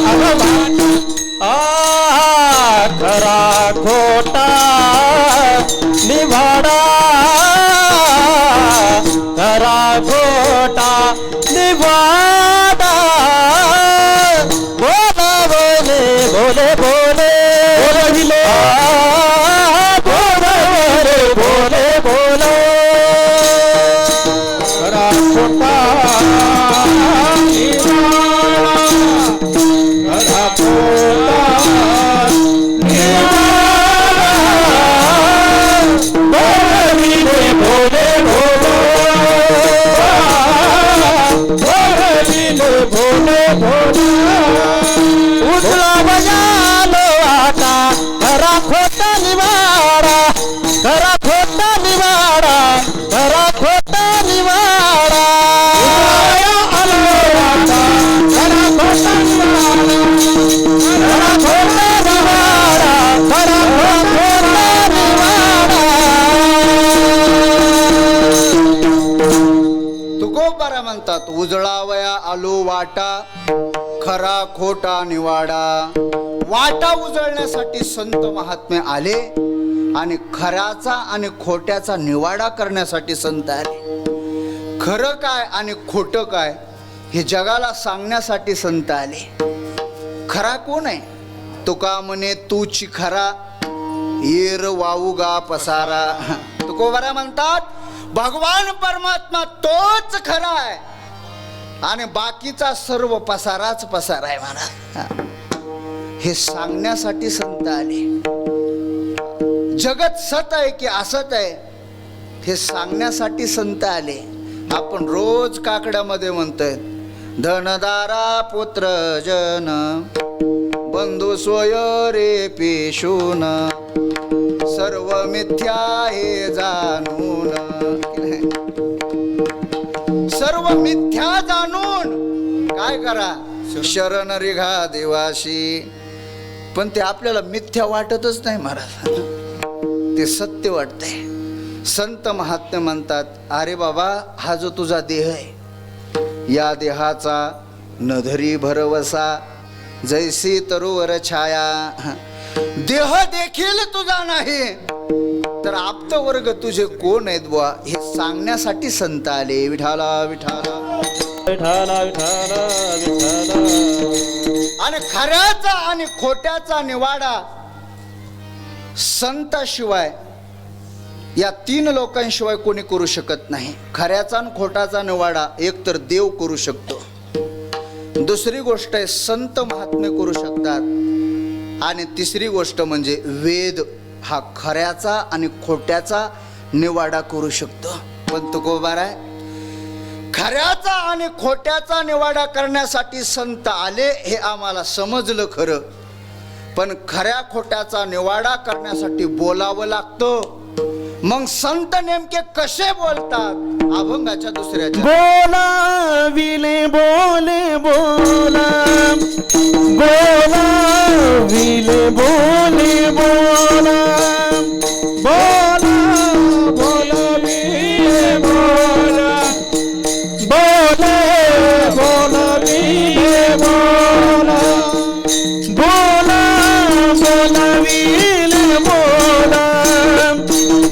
आलो वाटा. खरा खोटा निवाडा खरा खोटा निवाडा बोले बोले बोले बोले बोले बोले खरा खोटा खरा खोटा उजळावयालो वाटा खरा खोटा निवाडा खरा खोटा निवाडा खरा खोटा निवाडा आलो वाटा खरा खोटा निवाडा खरा खोटा निवाडा खरा खोटा निवाडा. तुकोबारा म्हणतात उजळावया आलो वाटा खरा खोटा निवाडा. वाटा उजळण्यासाठी संत महात्मे आले आणि खऱ्याचा आणि खोट्याचा निवाडा करण्यासाठी संत आले. खरं काय आणि खोटं काय हे जगाला सांगण्यासाठी संत आले. खरा कोण आहे. तुका म्हणे तूची खरा येर वाऊगा पसारा. तुकोबारा म्हणतात भगवान परमात्मा तोच खरा आहे आणि बाकीचा सर्व पसाराच पसारा आहे म्हणा. हे सांगण्यासाठी संत आले. जगत सत आहे की असत आहे हे सांगण्यासाठी संत आले. आपण रोज काकड्यामध्ये म्हणतोय धनदारा पुत्र जन बंधू सोय रे पेशून सर्व मिथ्या हे जाणून. सर्व मिथ्या जाणून काय करा शरण रिघा देवाशी. पण ते आपल्याला मिथ्या वाटतच नाही महाराज, ते सत्य वाटतंय. संत महात्मे म्हणतात अरे बाबा हा जो तुझा देह आहे या देहाचा नधरी भरवसा जैसी तरुवर छाया. देह देखील तुझा नाही तर आप्त वर्ग तुझे कोण आहेत बुवा हे सांगण्यासाठी संत आले. विठाला विठाला विठाला विठाला विठाला. आणि खऱ्याचा आणि खोट्याचा निवाडा संताशिवाय या 3 लोकांशिवाय कोणी करू शकत नाही. खऱ्याचा आणि खोटाचा निवाडा एक तर देव करू शकतो, दुसरी गोष्ट आहे संत महात्मे करू शकतात, आणि तिसरी गोष्ट म्हणजे वेद हा खऱ्याचा आणि खोट्याचा निवाडा करू शकतो. पण तुकोबार आहे, खऱ्याचा आणि खोट्याचा निवाडा करण्यासाठी संत आले हे आम्हाला समजलं खरं, पण खऱ्या खोट्याचा निवाडा करण्यासाठी बोलावं लागतं. मग संत नेमके कसे बोलतात? अभंगाच्या दुसऱ्याच्या बोला विले बोले बोला, बोला विले बोले बोला, बोला बोला विले बोला, बोला बोला विले बोला, बोला बोला विले बोला,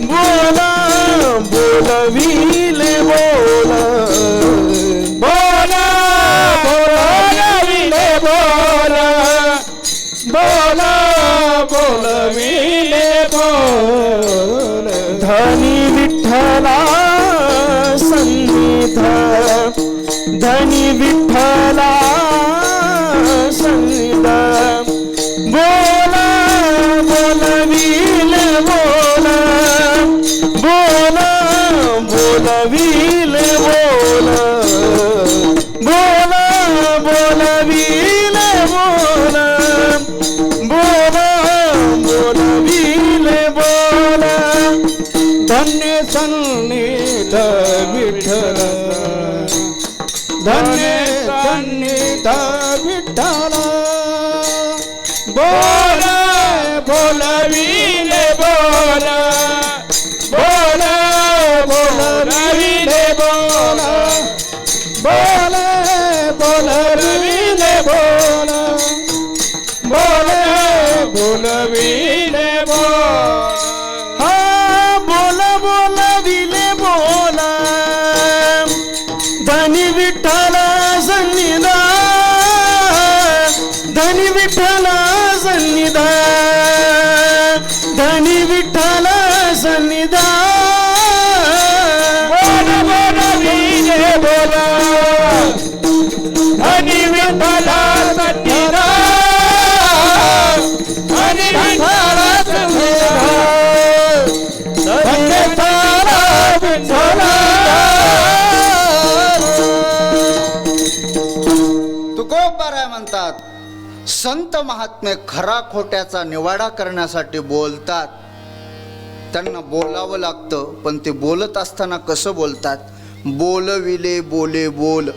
बोला बोला विले बोला, बोला बोला विले बोला, बोला बोला विले बोला. धनी विठ्ठला सन्निध, धनी विठ्ठला सन्निध, बोला बोला विले बोला, बोला बोला विले बोला, बोला बोला विले बोला, बोला बोला विले बोला. धन्य सन्निध विठ्ठल, धन्य सन्निध विठ्ठल, बोला बोला विले बोला, बोला बोला विले बोला, बोला बोला विले बोला, बोला बोला विले बोला. हा बोला बोला विले बोला, धनी विठ्ठला सन्निधा, धनी विठ्ठला सन्निधा, धनी विठ्ठला सन्निधा, बोला बोला विले बोला, धनी विठ्ठला सन्निधा, धनी विठ्ठला सन्निधा, धनी विठ्ठला विठ्ठला. तुकोबाराय म्हणतात, संत महात्मे खरा खोट्याचा निवाडा करण्यासाठी बोलतात. त्यांना बोलावं लागतं, पण ते बोलत असताना कसं बोलतात? बोलविले बोले बोल,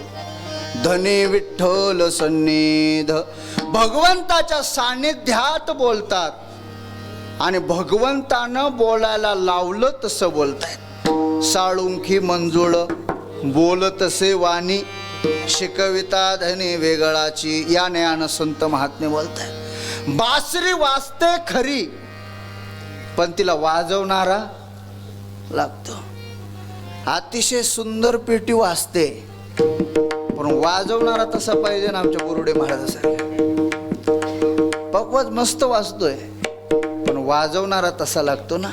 धनी विठ्ठल सन्निध. भगवंताच्या सान्निध्यात बोलतात, आणि भगवंतानं बोलायला लावलं तसं बोलतायत. साळुंखी मंजुळ बोलतसे वाणी, शिकविता धनी वेगळाची, या न्यायानं संत महात्मे बोलतायत. बासरी वाजते खरी, पण तिला वाजवणारा लागतो. अतिशय सुंदर पेटी वाजते, पण वाजवणारा तसा पाहिजे ना. आमच्या गुरुडे महाराजासारखा पकवाज मस्त वाजतोय, पण वाजवणारा तसा लागतो ना.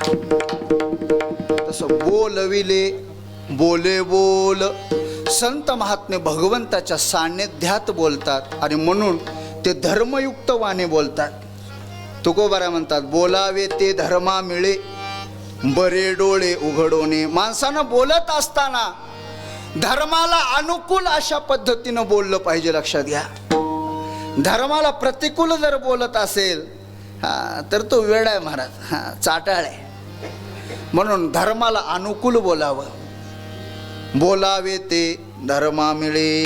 तसं बोलविले बोले बोल, संत महात्मे भगवंताच्या सान्निध्यात बोलतात, आणि म्हणून ते धर्मयुक्त वाणी बोलतात. तुकोबारा म्हणतात, बोलावे ते धर्मा मिळे, बरे डोळे उघडोने. माणसानं बोलत असताना धर्माला अनुकूल अशा पद्धतीनं बोललं पाहिजे. लक्षात घ्या, धर्माला प्रतिकूल जर बोलत असेल तर तो वेडा आहे महाराज, चाटाळ आहे. म्हणून धर्माला अनुकूल बोलावं. बोलावे ते धर्मा मिळे.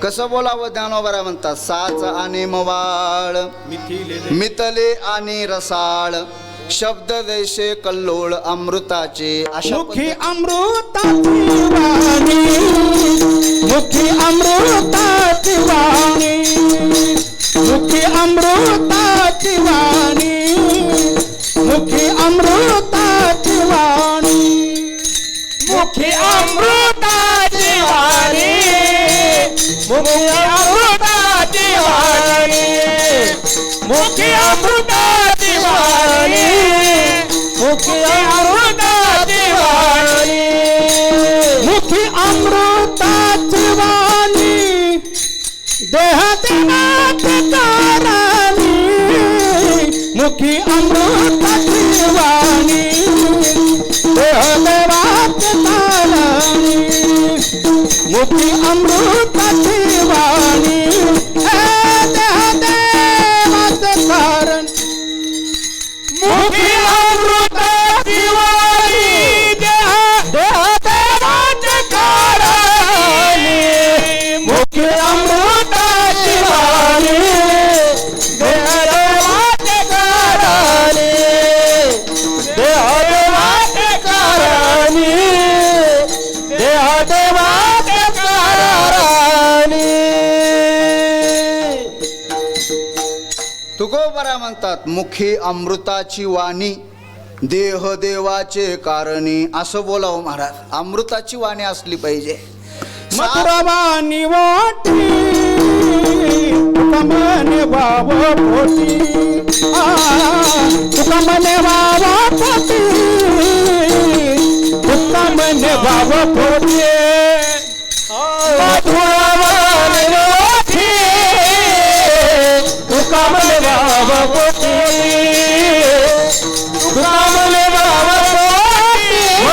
कसं बोलावं? ज्ञानोबा म्हणतात, साच आणि मवाळ, मितले आणि रसाळ, शब्द जैसे कल्लोळ अमृताचे. मुखी अमृताची वाणी, मुखी अमृताची वाणी, मुखी अमृताची वाणी, मुखी अमृताची वाणी, मुखी अमृताची वाणी, मुखी अमृताची वाणी, मुखी अमृताची वाणी, मुखी अमृताची मुखी अमृताची वाणी देवाचे तारणी मुखी अमृताची वाणी देवाचे कारण मुखी अमृताची वाणी देवाचे कारणी मुखी अमृताची वाणी देवाचे कारणी देवाचे कारणी देवाचे कारणी तुकोबरा म्हणतात मुखी अमृताची वाणी देह देवाचे कारणी असं बोलावं महाराज. अमृताची वाणी असली पाहिजे. मथुरावाणी वाटी तुका वाव पोटी तुका वाव पोटी तुका वाव पोटी मथुरावाणी वाटी तुका वाव पोटी तुका वाव पोटी मथुरावाणी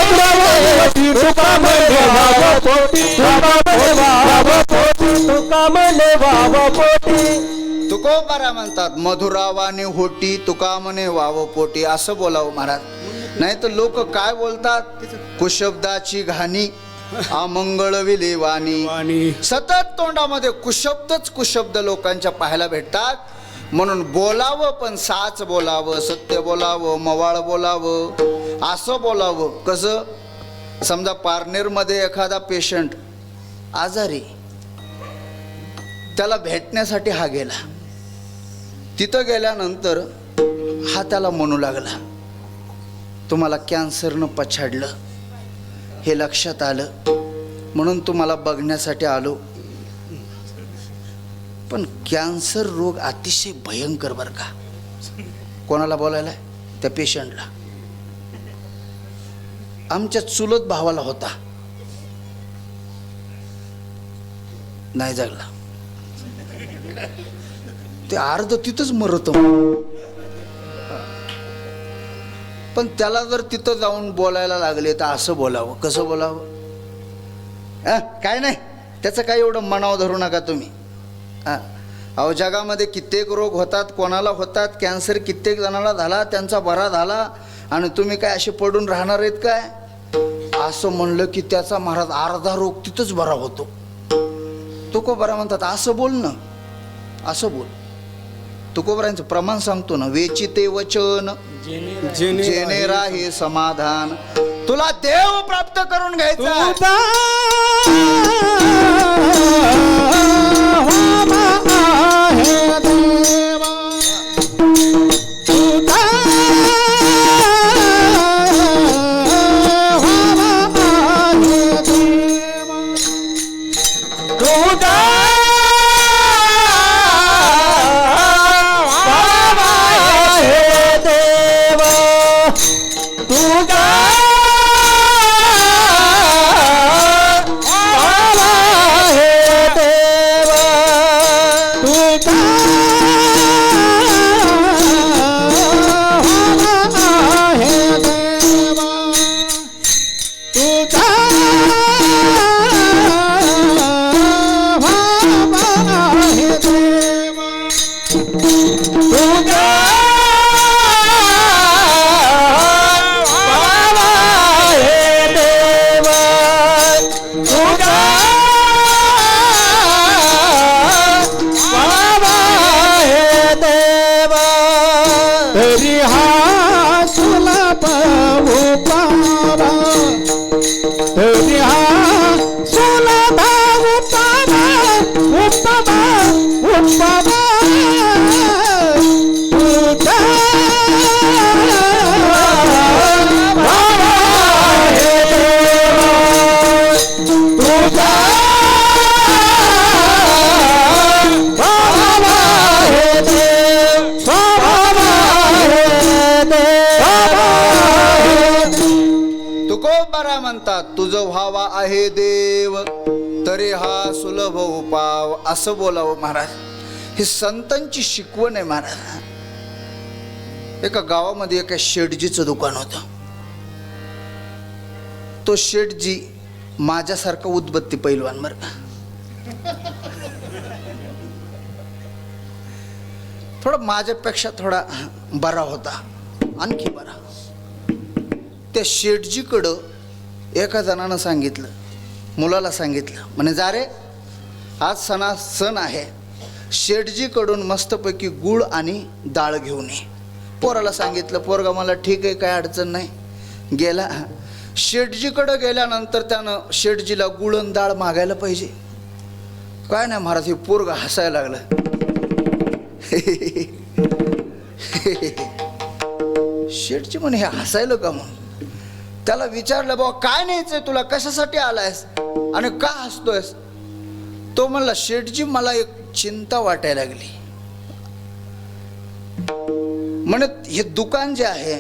तुका वाव पोटी तुका वाव पोटी तुकोबारा म्हणतात मधुरावाने होटी तुका म्हणे वाव पोटी असं बोलावं महाराज. नाही तर लोक काय बोलतात कुशब्दाची घाणी अमंगळ विलेवाणी. सतत तोंडामध्ये कुशब्दच कुशब्द लोकांच्या पाहायला भेटतात. म्हणून बोलावं पण साच बोलावं, सत्य बोलावं, मवाळ बोलावं, असं बोलावं. कसं समजा पारनेरमध्ये एखादा पेशंट आजारी, त्याला भेटण्यासाठी हा गेला. तिथं गेल्यानंतर हा त्याला म्हणू लागला तुम्हाला कॅन्सरनं पछाडलं हे लक्षात आलं म्हणून तुम्हाला बघण्यासाठी आलो. पण कॅन्सर रोग अतिशय भयंकर बरं का. कोणाला बोलायला? त्या पेशंटला. आमच्या चुलत भावाला होता, नाही जगला. ते अर्ध तिथंच मरत. पण त्याला जर तिथं जाऊन बोलायला लागले तर असं बोलावं. कसं बोलावं? काय नाही, त्याचं काय एवढं मनावर धरू नका तुम्ही. अहो जगामध्ये कित्येक रोग होतात, कोणाला होतात. कॅन्सर कित्येक जणाला झाला, त्यांचा बरा झाला, आणि तुम्ही काय असे पडून राहणार आहेत काय? असं म्हणलं की त्याचा महाराज अर्धा रोग तिथंच बरा होतो. तुकोबरा म्हणतात असं बोल ना, असं बोल. तुकोबरांचं प्रमाण सांगतो ना, वेचिते वचन जेने राहे समाधान. तुला देव प्राप्त करून घ्यायचा. तुकोबारा म्हणतात तुझं व्हावा आहे देव तरी हा सुलभ उपाव. असं बोलावं महाराज. ही संतांची शिकवण आहे महाराज. एका गावामध्ये एका शेठजीचं दुकान होतं. तो शेठजी माझ्यासारखा उदबत्ती पैलवान बरं का. थोडा माझ्यापेक्षा थोडा बरा होता, आणखी बरा. त्या शेठजीकडं एका जणानं सांगितलं, मुलाला सांगितलं, म्हणे जा रे आज सण आहे, शेठजीकडून मस्तपैकी गुळ आणि डाळ घेऊन ये. पोराला सांगितलं, पोरगा मला ठीक आहे, काय अडचण नाही. गेला. शेठजीकडं गेल्यानंतर त्यानं शेठजीला गुळ आणि डाळ मागायला पाहिजे. काय नाही महाराज, हे पोरगा हसायला लागलं. शेठजी म्हणे हे हसायला का म्हणून. त्याला विचारलं, बाबा काय न्यायचंय तुला, कशासाठी आलायस आणि का हसतोयस. तो म्हणला, शेठजी मला एक चिंता वाटायला लागली. म्हणे हे दुकान जे आहे,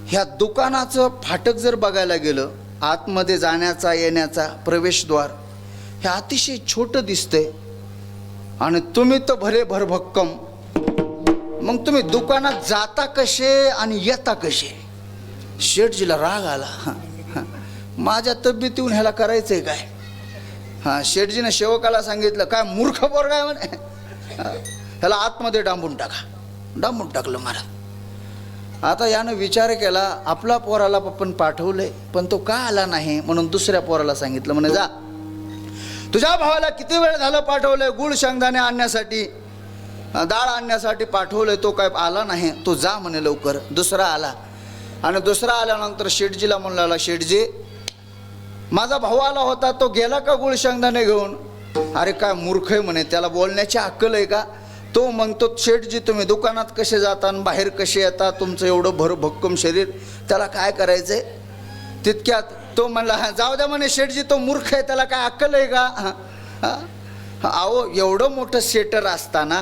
ह्या दुकानाचं फाटक जर बघायला गेलं, आतमध्ये जाण्याचा येण्याचा प्रवेशद्वार हे अतिशय छोटं दिसतंय आणि तुम्ही तर भले भरभक्कम, मग तुम्ही दुकानात जाता कसे आणि येता कसे. शेठजीला राग आला. माझ्या तब्येतीहून ह्याला करायचंय काय. शेठजीने सेवकाला सांगितलं, काय मूर्ख पोरगा आहे म्हणे, ह्याला आतमध्ये डांबून टाका. डांबून टाकलं महाराज. आता यानं विचार केला, आपला पोराला आपण पाठवलंय पण तो का आला नाही, म्हणून दुसऱ्या पोराला सांगितलं, म्हणे जा तुझ्या भावाला किती वेळ झालं पाठवलंय, गुळ शेंगदाणे आणण्यासाठी, डाळ आणण्यासाठी पाठवलंय, तो काय आला नाही, तो जा म्हणे लवकर. दुसरा आला आणि दुसरा आल्यानंतर शेठजीला म्हणला, शेठजी माझा भाऊ आला होता, तो गेला का गुळ शेंगदाणे घेऊन. अरे काय मूर्ख आहे म्हणे, त्याला बोलण्याची अक्कल आहे का. तो म्हणतो, शेठजी तुम्ही दुकानात कसे जाता आणि बाहेर कसे येता, तुमचं एवढं भरभक्कम शरीर, त्याला काय करायचंय. तितक्यात तो म्हणला, जाऊ द्या म्हणे शेठजी, तो मूर्ख आहे, त्याला काय अक्कल आहे का. अहो एवढं मोठं शेटर असताना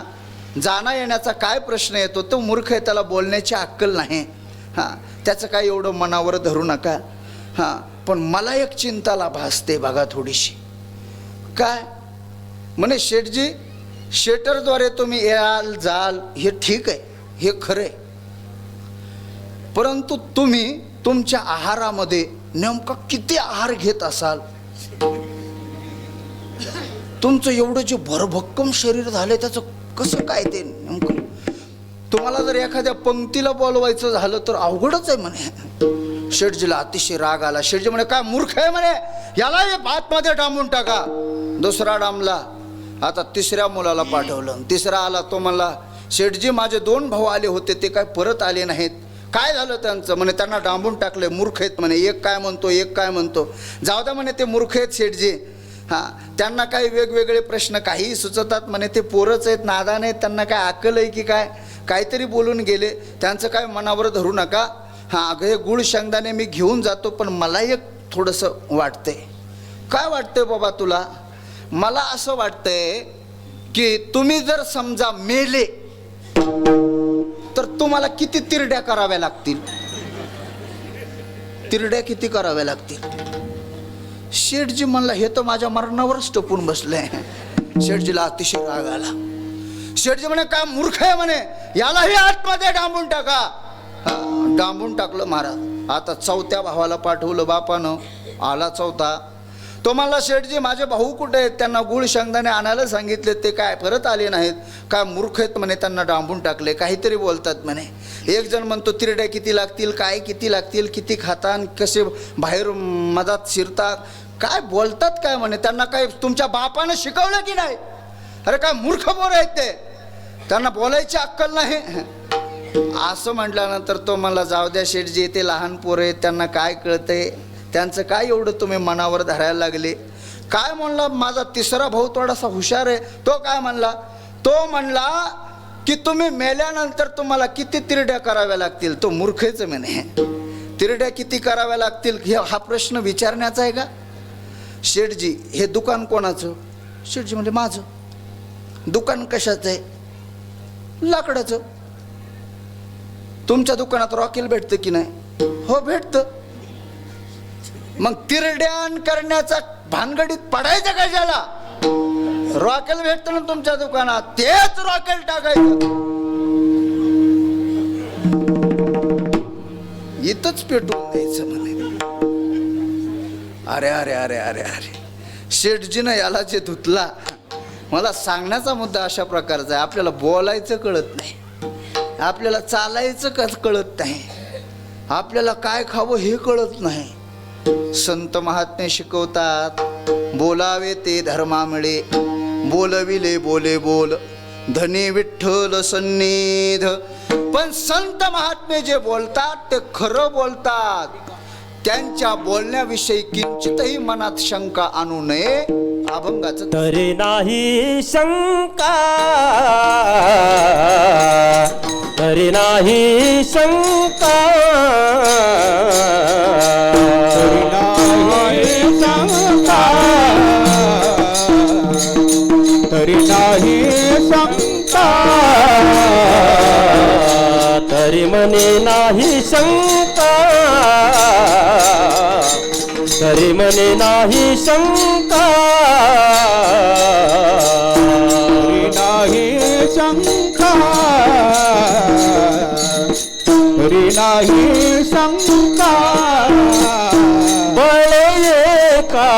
जाणं येण्याचा काय प्रश्न येतो, तो मूर्ख आहे, त्याला बोलण्याची अक्कल नाही. त्याचं काय एवढं मनावर धरू नका. पण मला एक चिंताला भासते बघा थोडीशी. काय म्हणे, शेठजी शेटरद्वारे तुम्ही याल जाल हे ठीक आहे, हे खरं आहे, परंतु तुम्ही तुमच्या आहारामध्ये नेमका किती आहार घेत असाल. तुमचं एवढं जे भरभक्कम शरीर झालं त्याचं कसं काय ते नेमकं. तुम्हाला जर एखाद्या पंक्तीला बोलवायचं झालं तर अवघडच आहे म्हणे. शेठजीला अतिशय राग आला. शेठजी म्हणे, काय मूर्ख आहे म्हणे, याला आतमध्ये डांबून टाका. दुसरा डांबला. आता तिसऱ्या मुलाला पाठवलं. तिसरा आला. तो म्हणला, शेठजी माझे 2 भाऊ आले होते, ते काय परत आले नाहीत, काय झालं त्यांचं. म्हणे त्यांना डांबून टाकले, मूर्ख आहेत म्हणे, एक काय म्हणतो एक काय म्हणतो. जाऊ द्या म्हणे, ते मूर्ख आहेत शेठजी. त्यांना काही वेगवेगळे प्रश्न काहीही सुचतात म्हणे, ते पोरच आहेत, नादान आहेत, त्यांना काय अक्कल आहे की काय, काहीतरी बोलून गेले, त्यांचं काय मनावर धरू नका. अगं हे गुळ शेंगदाणे मी घेऊन जातो, पण मला एक थोडंसं वाटतंय. काय वाटतंय बाबा तुला. मला असं वाटतंय की तुम्ही जर समजा मेले तर तुम्हाला किती तिरड्या कराव्या लागतील. तिरड्या किती कराव्या लागतील. शेठजी म्हणला, हे तर माझ्या मरणावरच टपून बसलंय. शेठजीला अतिशय राग आला. शेठजी म्हणे, काय मूर्ख आहे म्हणे, यालाही आतमध्ये डांबून टाका. डांबून टाकलं महाराज. आता चौथ्या भावाला पाठवलं बापानं. आला चौथा. तो म्हणला, शेठजी माझे भाऊ कुठे आहेत, त्यांना गुळ शेंगदाणे आणायला सांगितले, ते काय परत आले नाहीत, काय मूर्ख आहेत म्हणे, त्यांना डांबून टाकले, काहीतरी बोलतात म्हणे. एक जण म्हणतो, तिरड्या किती लागतील, काय किती लागतील, किती खातात, कसे बाहेर मधात शिरतात, काय बोलतात काय म्हणे, त्यांना काय तुमच्या बापानं शिकवलं की नाही. अरे काय मूर्ख पोरं आहेत ते, त्यांना बोलायची अक्कल नाही. असं म्हटल्यानंतर तो मला, जाऊ द्या शेठजी, ते लहान पोरं आहेत, त्यांना काय कळतंय, त्यांचं काय एवढं तुम्ही मनावर धरायला लागले. काय म्हणला माझा तिसरा भाऊ थोडासा हुशार आहे. तो काय म्हणला, तो म्हणला की तुम्ही मेल्यानंतर तुम्हाला किती तिरड्या कराव्या लागतील. तो मूर्खच म्हणे, तिरड्या किती कराव्या लागतील हा प्रश्न विचारण्याचा आहे का. शेठजी हे दुकान कोणाचं. शेठजी म्हणजे माझं. दुकान कशाचं आहे. लाकडाचं. तुमच्या दुकानात रॉकेल भेटतं की नाही. हो भेटतं. मग तिरड्यान करण्याचा भानगडीत पडायचं कशाला. रॉकेल भेटतं ना तुमच्या दुकानात, तेच रॉकेल टाकायचं. इथंच पेटवून द्यायचं म्हणे. अरे अरे अरे अरे अरे, शेठजीनं याला जे धुतला. मला सांगण्याचा मुद्दा अशा प्रकारचा आहे, आपल्याला बोलायचं कळत नाही, आपल्याला चालायचं कळत नाही, आपल्याला काय खावं हे कळत नाही. संत महात्मे शिकवतात, बोलावे ते धर्मा मिळे, बोलविले बोले बोल, धनी विठ्ठल सन्निध. पण संत महात्मे जे बोलतात ते खरं बोलतात. त्यांच्या बोलण्याविषयी किंचितही मनात शंका आणू नये. अभंगाचं तरी नाही शंका, तरी नाही शंका, तरी नाही शंका, तरी नाही शंका, तरी म्हणे नाही शंका, तरी म्हणे नाही शंका, तरी नाही शंका, तरी नाही शंका. बळे एका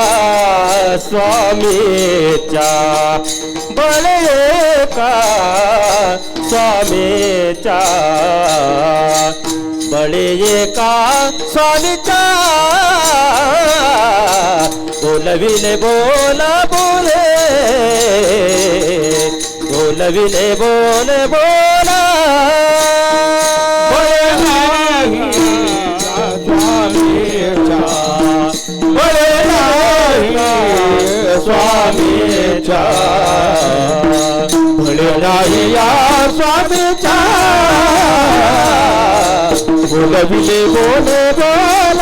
स्वामीच्या, बळे एका स्वामीच्या, बळे एका स्वामीच्या, बोलविले बोल बोले, बोलविले बोल बोला. बळे नाही स्वामीच्या, बळे नाही स्वामीच्या, बळे नाही या स्वामीच्या, बोलविले बोले बोल,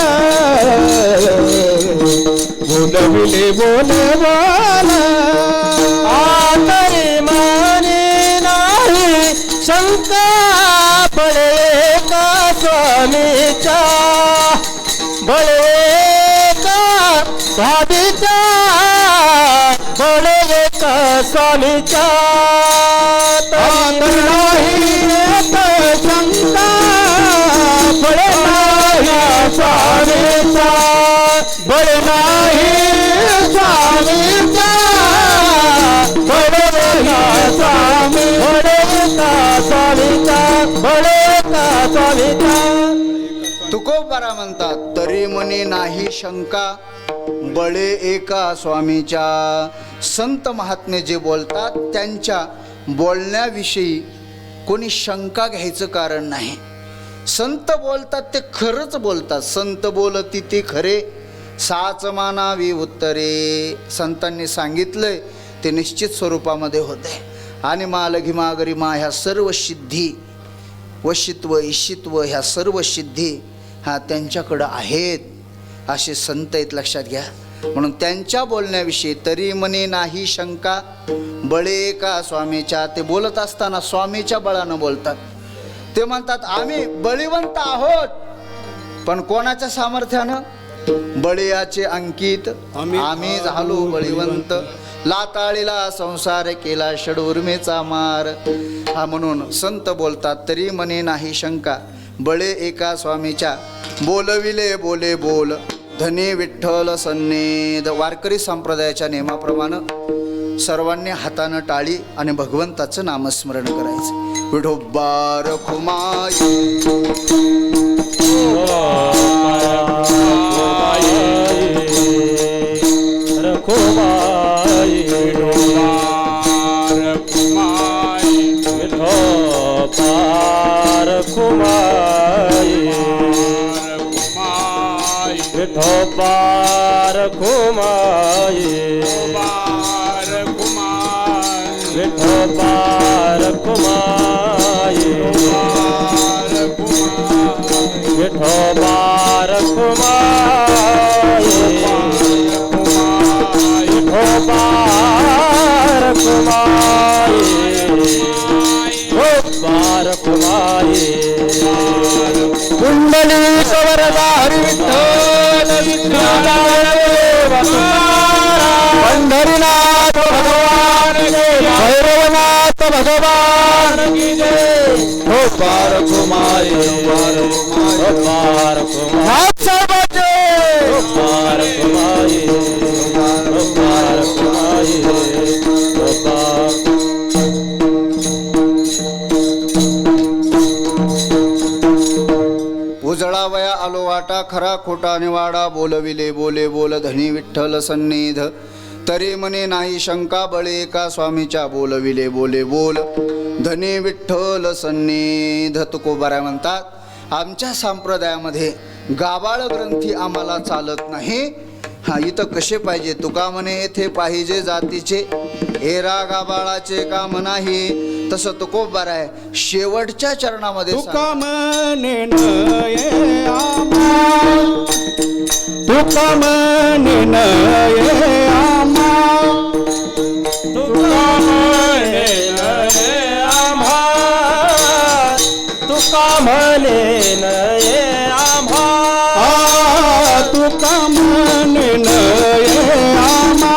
बोलविले बोले बोल. तरी माने नाही शंका, बळे का स्वामीच्या, बळे का स्वामीच्या, बळे का स्वामीच्या. तरी नाही शंका, बळे नाही स्वामीच्या, बळे नाही स्वामीच्या, बळे नाही स्वामी, बळे का स्वामीच्या, बळे का स्वामीच्या. तुकोबारा म्हणतात, तरी मनी नाही शंका, बळे एका स्वामीच्या. संत महात्मे जे बोलतात त्यांच्या बोलण्याविषयी कोणी शंका घ्यायचं कारण नाही. संत बोलतात ते खरंच बोलतात. संत बोलती ते खरे, साच मानावी उत्तरे. संतांनी सांगितलंय ते निश्चित स्वरूपामध्ये होते. आणि मालघी मागरी मा ह्या सर्व सिद्धी, वशित्व ईशित्व ह्या सर्व सिद्धी ह्या त्यांच्याकडं आहेत, असे संत आहेत, लक्षात घ्या. म्हणून त्यांच्या बोलण्याविषयी तरी मनी नाही शंका, बळे का स्वामीच्या. ते बोलत असताना स्वामीच्या बळानं बोलतात. ते म्हणतात आम्ही बळीवंत आहोत, पण कोणाच्या सामर्थ्यानं? बळीयाचे अंकित आम्ही झालो बळीवंत. लाताळीला संसार केला षडउर्मेचा मार. हा म्हणून संत बोलतात तरी मनी नाही शंका, बळे एका स्वामीच्या, बोलविले बोले बोल, धनी विठ्ठल सन्निध. वारकरी संप्रदायाच्या नियमाप्रमाणे सर्वांनी हातानं टाळी आणि भगवंताचं नामस्मरण करायचं. विठोबा रखुमाई, रखुमाई, विठोबा रखुमाई, विठोबा रखुमाई, विठोबा रखुमाई, विठोबा रखुमाई, विठोबा रखुमाई, विठोबा रखुमाई. कुंडली कवरदारी विठ्ठल पंढरीनाथ भगवान भैरवनाथ भगवान की जय. विठोबा रखुमाई, विठोबा बोलविले बोले बोल धनी विठ्ठल सन्निध तरी मने नाही शंका बळे का स्वामीच्या बोलविले बोले बोल धनी विठ्ठल सन्निध. तुकोबाराय म्हणतात आमच्या संप्रदायामध्ये गाबाळ ग्रंथी आम्हाला चालत नाही. हा इथं कसे पाहिजे तुका म्हणे येथे पाहिजे जातीचे एरा गाबाळाचे काम नाही. तसं तुकोबाराय शेवटच्या चरणामध्ये तुका म्हणे नये आम्हा तुका म्हणे नये आम्हा तुका म्हणे नये आम्हा तुका म्हणे नये आम्हा तुका म्हणे नये आम्हा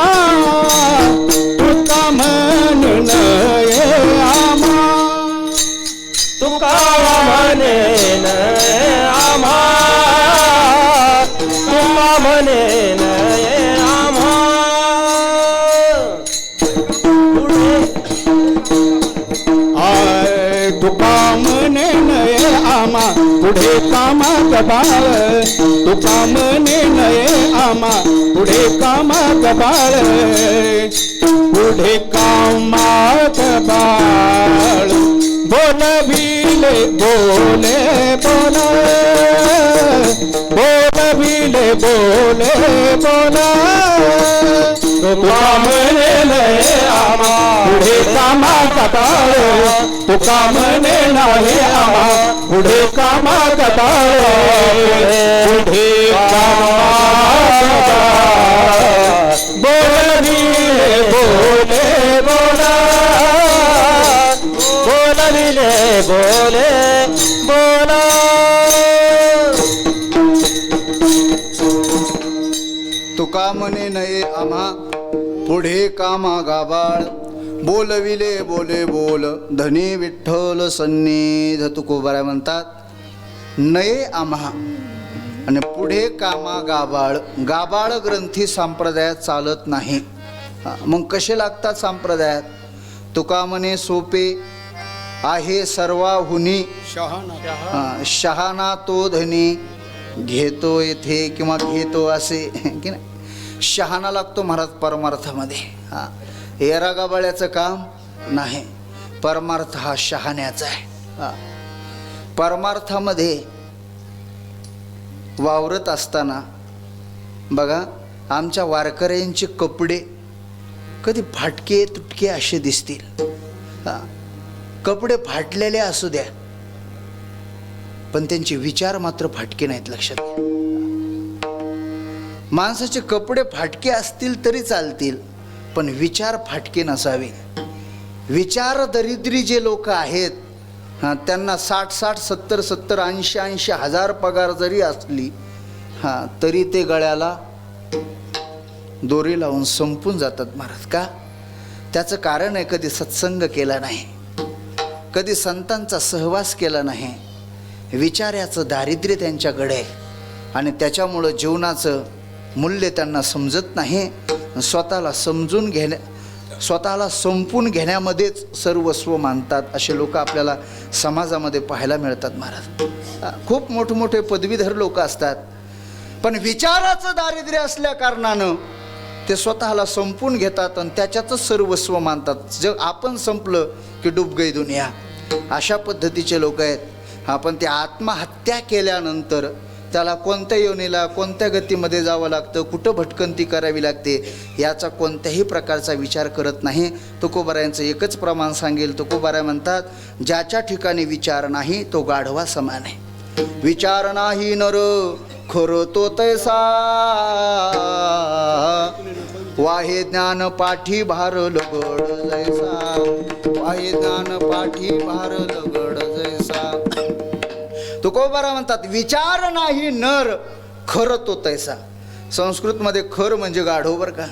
तुका म्हणे नये आम्हा तुका म्हणे नये आम्हा तुका म्हणे नये आम्हा. आय तुका म्हणे नये आम्हा पुढे कामात बाळ तुका म्हणे नये आम्हा पुढे कामात बाळ पुढे कामात बाळ बोलविले बोले बोल बोलविले बोले बोल तुका म्हणे नये आम्हा पुढे कामात बाळ तुका म्हणे नये आम्हा पुढे कामात बाळ पुढे कामात बाळ बोलविले बोले बोला बोलविले बोले बोला. तुका म्हणे नये आम्हा पुढे कामा गाबाळ बोलविले बोले बोल धनी विठ्ठल सन्निध. तुकोबाराय म्हणतात नये आम्हा आणि पुढे कामा गाबाळ. गाबाळ ग्रंथी संप्रदायात चालत नाही. मग कसे लागतात संप्रदायात? तुका म्हणे सोपे आहे सर्वाहुनी शहाणा तो धनी घेतो येथे किंवा घेतो असे की नाही. शहाणा लागतो महाराज परमार्थामध्ये. हा एरा गाबाळ्याचं काम नाही, परमार्थ हा शहाण्याचा आहे. हा परमार्थामध्ये वावरत असताना बघा आमच्या वारकऱ्यांचे कपडे कधी फाटके तुटके असे दिसतील. हा कपडे फाटलेले असू द्या पण त्यांचे विचार मात्र फाटके नाहीत. लक्षात घ्या. माणसाचे कपडे फाटके असतील तरी चालतील पण विचार फाटके नसावे. विचार दरिद्री जे लोक आहेत हां त्यांना 60-60, 70-70, 80-80 हजार पगार जरी असली हां तरी ते गळ्याला दोरी लावून संपून जातात महाराज. का? त्याचं कारण आहे कधी सत्संग केला नाही, कधी संतांचा सहवास केला नाही. विचाराचं दारिद्र्य त्यांच्याकडे आहे आणि त्याच्यामुळं जीवनाचं मूल्य त्यांना समजत नाही. स्वतःला समजून स्वतःला संपून घेण्यामध्येच सर्वस्व मानतात असे लोक आपल्याला समाजामध्ये पाहायला मिळतात महाराज. खूप मोठमोठे पदवीधर लोक असतात पण विचाराचं दारिद्र्य असल्या कारणानं ते स्वतःला संपून घेतात आणि त्याच्यातच सर्वस्व मानतात. जग आपण संपलं की डूब गई दुनिया अशा पद्धतीचे लोक आहेत. आपण ते आत्महत्या केल्यानंतर त्याला कोणत्या योनीला कोणत्या गतीमध्ये जावं लागतं, कुठं भटकंती करावी लागते याचा कोणत्याही प्रकारचा विचार करत नाही. तुकोबारायांचं एकच प्रमाण सांगेल. तुकोबाराय म्हणतात ज्याच्या ठिकाणी विचार नाही तो गाढवा समान आहे. विचार नाही नर खरं तो तैसा वाहे ज्ञान पाठी भारल गड जैसा वाहे ज्ञान पाठी भारल गड जैसा. तुकोबारा म्हणतात विचार नाही नर खर तो तैसा. संस्कृतमध्ये खर म्हणजे गाढव बरं का.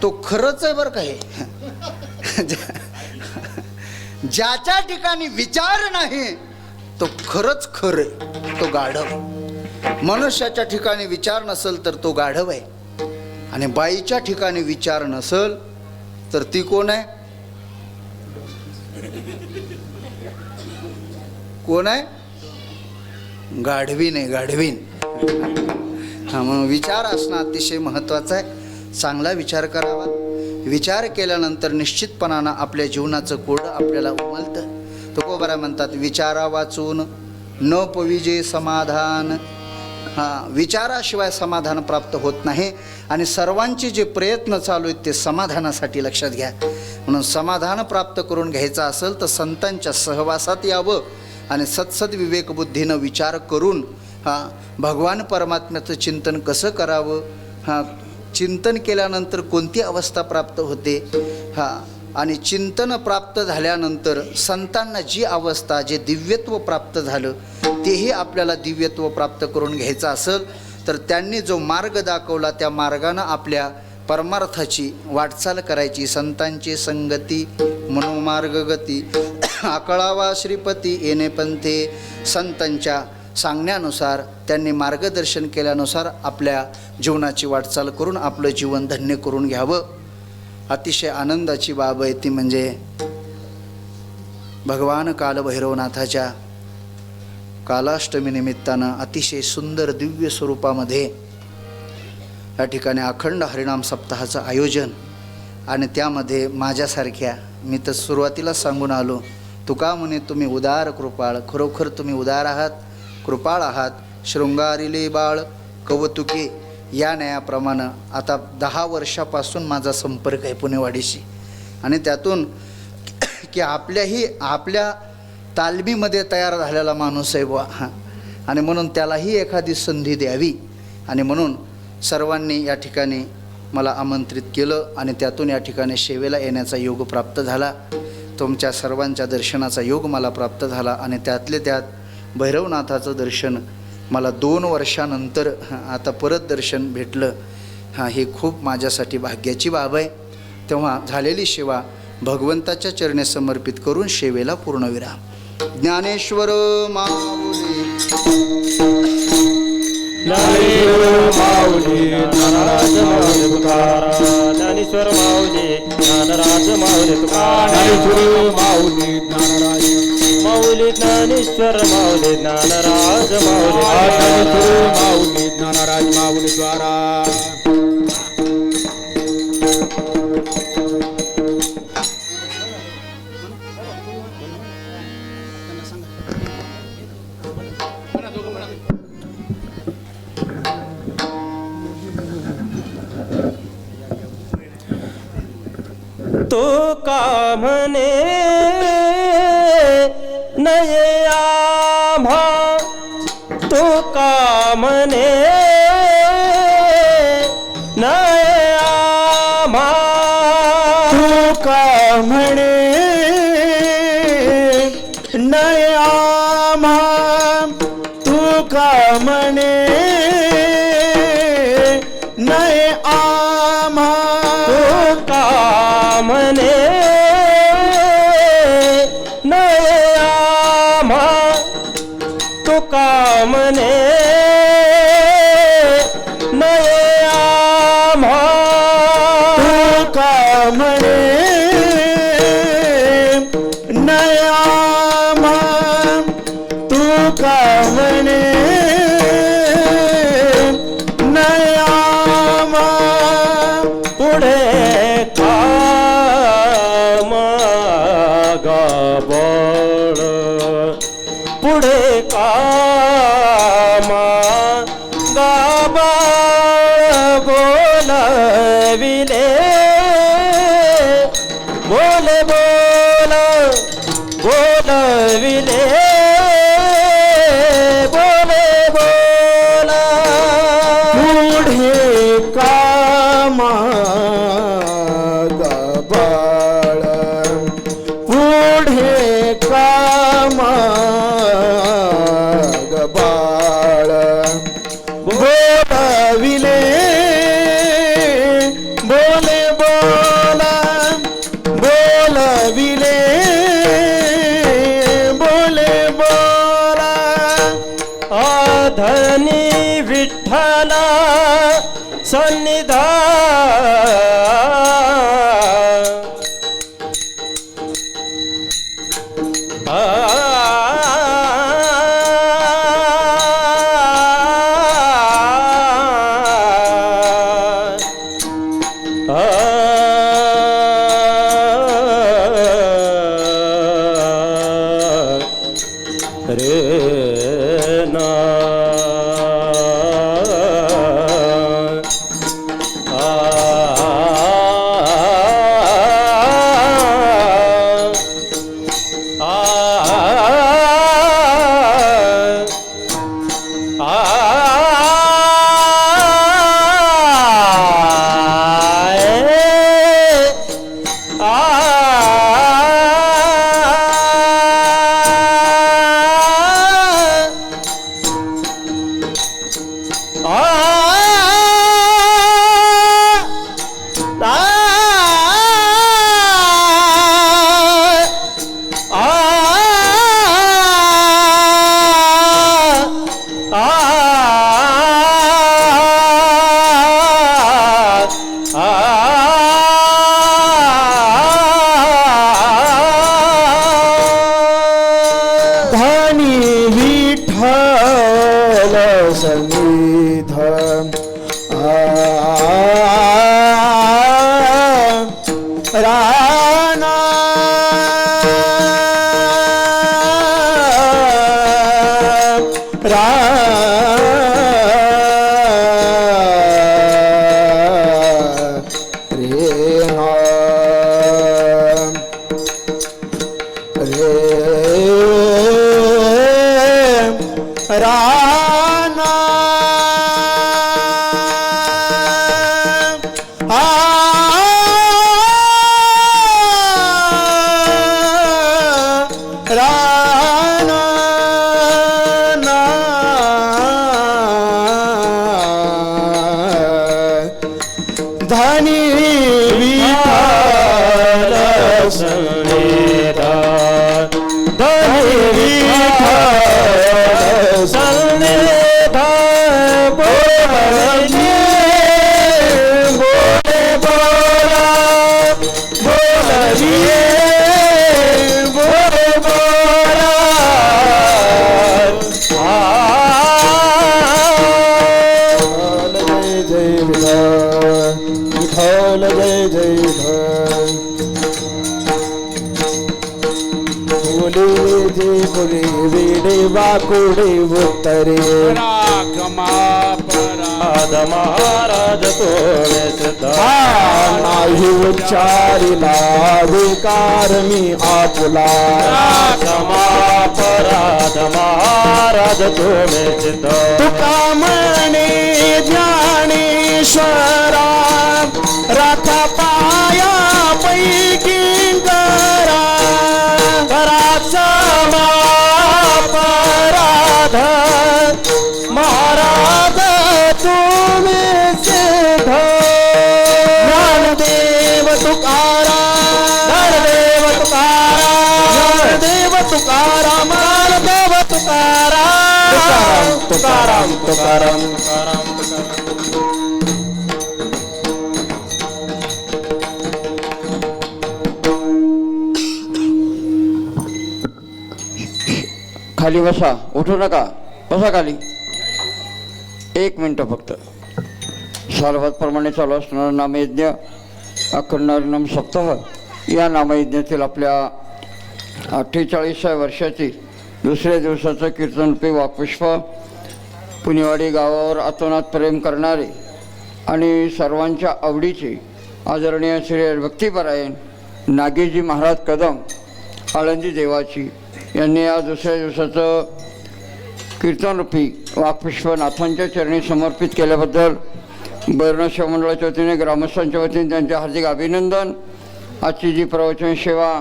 तो खरंच आहे बरं का. हे ज्याच्या ठिकाणी विचार नाही तो खरंच खरे तो गाढव. मनुष्याच्या ठिकाणी विचार नसेल तर तो गाढव आहे आणि बाईच्या ठिकाणी विचार नसेल तर ती कोण आहे? कोण आहे? गाढवीन आहे, गाढवीन. हा, म्हणून विचार असणं अतिशय महत्त्वाचं आहे. चांगला विचार करावा. विचार केल्यानंतर निश्चितपणानं आपल्या जीवनाचं कोड आपल्याला उमलतं. तुकोबारा म्हणतात, विचारा वाचून न पविजे समाधान. विचाराशिवाय समाधान प्राप्त होत नाही. आणि सर्वांचे जे प्रयत्न चालू आहेत ते समाधानासाठी, लक्षात घ्या. म्हणून समाधान प्राप्त करून घ्यायचं असेल तर संतांच्या सहवासात यावं आणि सत्सद विवेकबुद्धीनं विचार करून भगवान परमात्म्याचं चिंतन कसं करावं, चिंतन केल्यानंतर कोणती अवस्था प्राप्त होते, आणि चिंतन प्राप्त झाल्यानंतर संतांना जी अवस्था, जे दिव्यत्व प्राप्त झालं तेही आपल्याला दिव्यत्व प्राप्त करून घ्यायचं असेल तर त्यांनी जो मार्ग दाखवला त्या मार्गानं आपल्या परमार्थाची वाटचाल करायची. संतांची संगती मनोमार्ग गती आकळावा श्रीपती येणे पंथे. संतांच्या सांगण्यानुसार, त्यांनी मार्गदर्शन केल्यानुसार आपल्या जीवनाची वाटचाल करून आपलं जीवन धन्य करून घ्यावं. अतिशय आनंदाची बाब आहे ती म्हणजे भगवान कालभैरवनाथाच्या कालाष्टमी निमित्तानं अतिशय सुंदर दिव्य स्वरूपामध्ये या ठिकाणी अखंड हरिनाम सप्ताहाचं आयोजन. आणि त्यामध्ये माझ्यासारख्या, मी तर सुरुवातीलाच सांगून आलो, तुका म्हणे तुम्ही उदार कृपाळ. खरोखर तुम्ही उदार आहात, कृपाळ आहात. शृंगारिले बाळ कौतुके या न्यायाप्रमाणे आता 10 वर्षापासून माझा संपर्क आहे पुणेवाडीशी. आणि त्यातून की आपल्या तालमीमध्ये तयार झालेला माणूस आहे बुवा. आणि म्हणून त्यालाही एखादी संधी द्यावी. आणि म्हणून सर्वांनी या ठिकाणी मला आमंत्रित केलं आणि त्यातून या ठिकाणी सेवेला येण्याचा योग प्राप्त झाला. तुमच्या सर्वांच्या दर्शनाचा योग मला प्राप्त झाला. आणि त्यातले त्यात भैरवनाथाचं दर्शन मला 2 वर्षानंतर आता परत दर्शन भेटलं. ही खूप माझ्यासाठी भाग्याची बाब आहे. तेव्हा झालेली सेवा भगवंताच्या चरणी समर्पित करून सेवेला पूर्णविराम. ज्ञानेश्वर माऊली, ज्ञानराज माऊली तुकाराम. ज्ञानेश्वर माऊली, ज्ञानराज माऊली तुकाराम. माऊली ज्ञानराज माऊली ज्ञानेश्वर माऊली, ज्ञानराज माऊली माऊली ज्ञानराज माऊली द्वारा. तो का म्हणे नये आम्हा, तो का म्हणे नये आम्हा. तू का म्हणे नये आम्हा, तू का म्हणे नये आम्हा. तो का म्हणे नये आम्हा, तो का म्हणे नये आम्हा. तू का म्हणे नये आम्हा, तू का म्हणे नये आम्हा. पुढे काम गबळ, पुढे काम गबळ बोलविले, बोल बोल बोलविले, बोले बोला. पुढे कामा गबाळ, पुढे कामा गबाळ बोलविले, बोले बोला, बोलविले, बोले बोला. आधनी विठ्ठला सन्निधान, रे ना धनी विठ्ठल सन्निध राणा राणा राणा धनी विठ्ठल सन्निधा धनी विठ्ठल सन्निधा बोलने बोले बोला बोलिए बोले बोला जय विठ्ठल जय जय बोले जय बोले वेडे वाकुडे उत्तरे राध महाराज तोळे सदा नाही उच्चारिला विकार मी आपुला क्षमापराध महाराज तोळे सदा तुका म्हणे ज्ञानेश्वरा रथा पाया पैकी करा कराचा अपराध महाराज तुम्ही सिद्ध ज्ञानदेव तुकाराम ज्ञानदेव तुकाराम ज्ञानदेव तुकाराम ज्ञानदेव तुकाराम तुकाराम तुकाराम खाली बसा, उठू नका, बसा खाली. 1 मिनिट फक्त. सालवादप्रमाणे चालू असणारा नामयज्ञ अखंड हरिनाम सप्ताह या नामयज्ञातील आपल्या 48व्या वर्षातील दुसऱ्या दिवसाचं कीर्तनरूपी वाक्पुष्प पुणेवाडी गावावर अतोनात प्रेम करणारे आणि सर्वांच्या आवडीचे आदरणीय श्री भक्तिपरायण नागेजी महाराज कदम आळंदी देवाची यांनी या दुसऱ्या दिवसाचं कीर्तनरूपी वाक्पुष्प नाथांच्या चरणी समर्पित केल्याबद्दल बैरनाथ मंडळाच्या वतीने ग्रामस्थांच्या वतीने त्यांचे हार्दिक अभिनंदन. आजची जी प्रवचन सेवा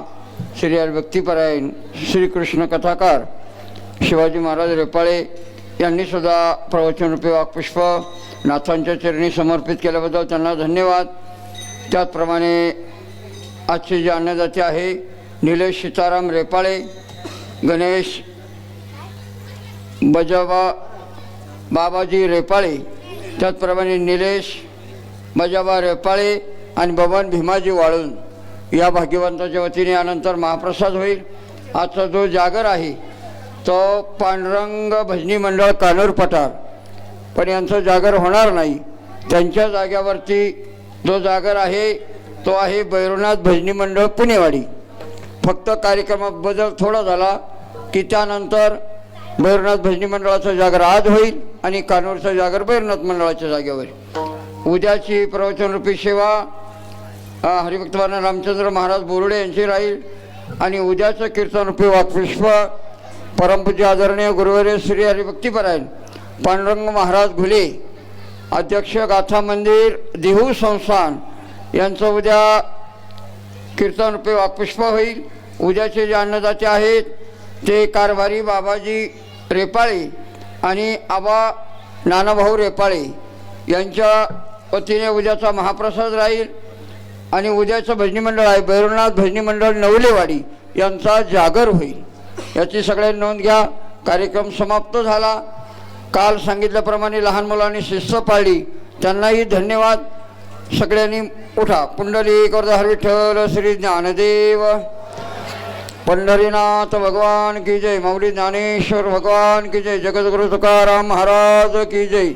श्री भक्तिपरायण श्रीकृष्ण कथाकार शिवाजी महाराज रेपाळे यांनीसुद्धा प्रवचनरूपी वाक्पुष्प नाथांच्या चरणी समर्पित केल्याबद्दल त्यांना धन्यवाद. त्याचप्रमाणे आजचे जे अन्नदाते आहे निलेश सीताराम रेपाळे, गणेश बजाबा बाबाजी रेपाळे, त्याचप्रमाणे निलेश बजाबा रेपाळे आणि बबन भीमाजी वाळून या भाग्यवंताच्या वतीने यानंतर महाप्रसाद होईल. आजचा जो जागर आहे तो पांडुरंग भजनी मंडळ कानूर पठार, पण यांचं जागर होणार नाही. त्यांच्या जाग्यावरती जो जागर आहे तो आहे भैरवनाथ भजनी मंडळ पुणेवाडी. फक्त कार्यक्रमात बदल थोडा झाला की त्यानंतर भैरवनाथ भजनी मंडळाचा जागर आज होईल आणि कानूरचा जागर भैरवनाथ मंडळाच्या जागेवर. उद्याची प्रवचनरूपी सेवा हरिभक्तवान रामचंद्र महाराज बोर्डे यांची राहील आणि उद्याचं कीर्तनरूपी वाक्पुष्प परमपूज्य आदरणीय गुरुवर्य श्री हरिभक्तीपरायण पांडुरंग महाराज घुले अध्यक्ष गाथा मंदिर देहू संस्थान यांचं उद्या कीर्तनरूपी वाक्पुष्प होईल. उद्याचे जे अन्नदाते आहेत ते कारभारी बाबाजी रेपाळे आणि आबा नानाभाऊ रेपाळे यांच्या वतीने उद्याचा महाप्रसाद राहील. आणि उद्याचं भजनी मंडळ आहे भैरवनाथ भजनी मंडळ नवलेवाडी यांचा जागर होईल. याची सगळ्यांनी नोंद घ्या. कार्यक्रम समाप्त झाला. काल सांगितल्याप्रमाणे लहान मुलांनी शिस्त पाळली त्यांनाही धन्यवाद. सगळ्यांनी उठा. पुंडलिक वरद विठ्ठल श्री ज्ञानदेव पंढरीनाथ भगवान की जय. माऊली ज्ञानेश्वर भगवान की जय. जगद्गुरु तुकाराम महाराज की जय.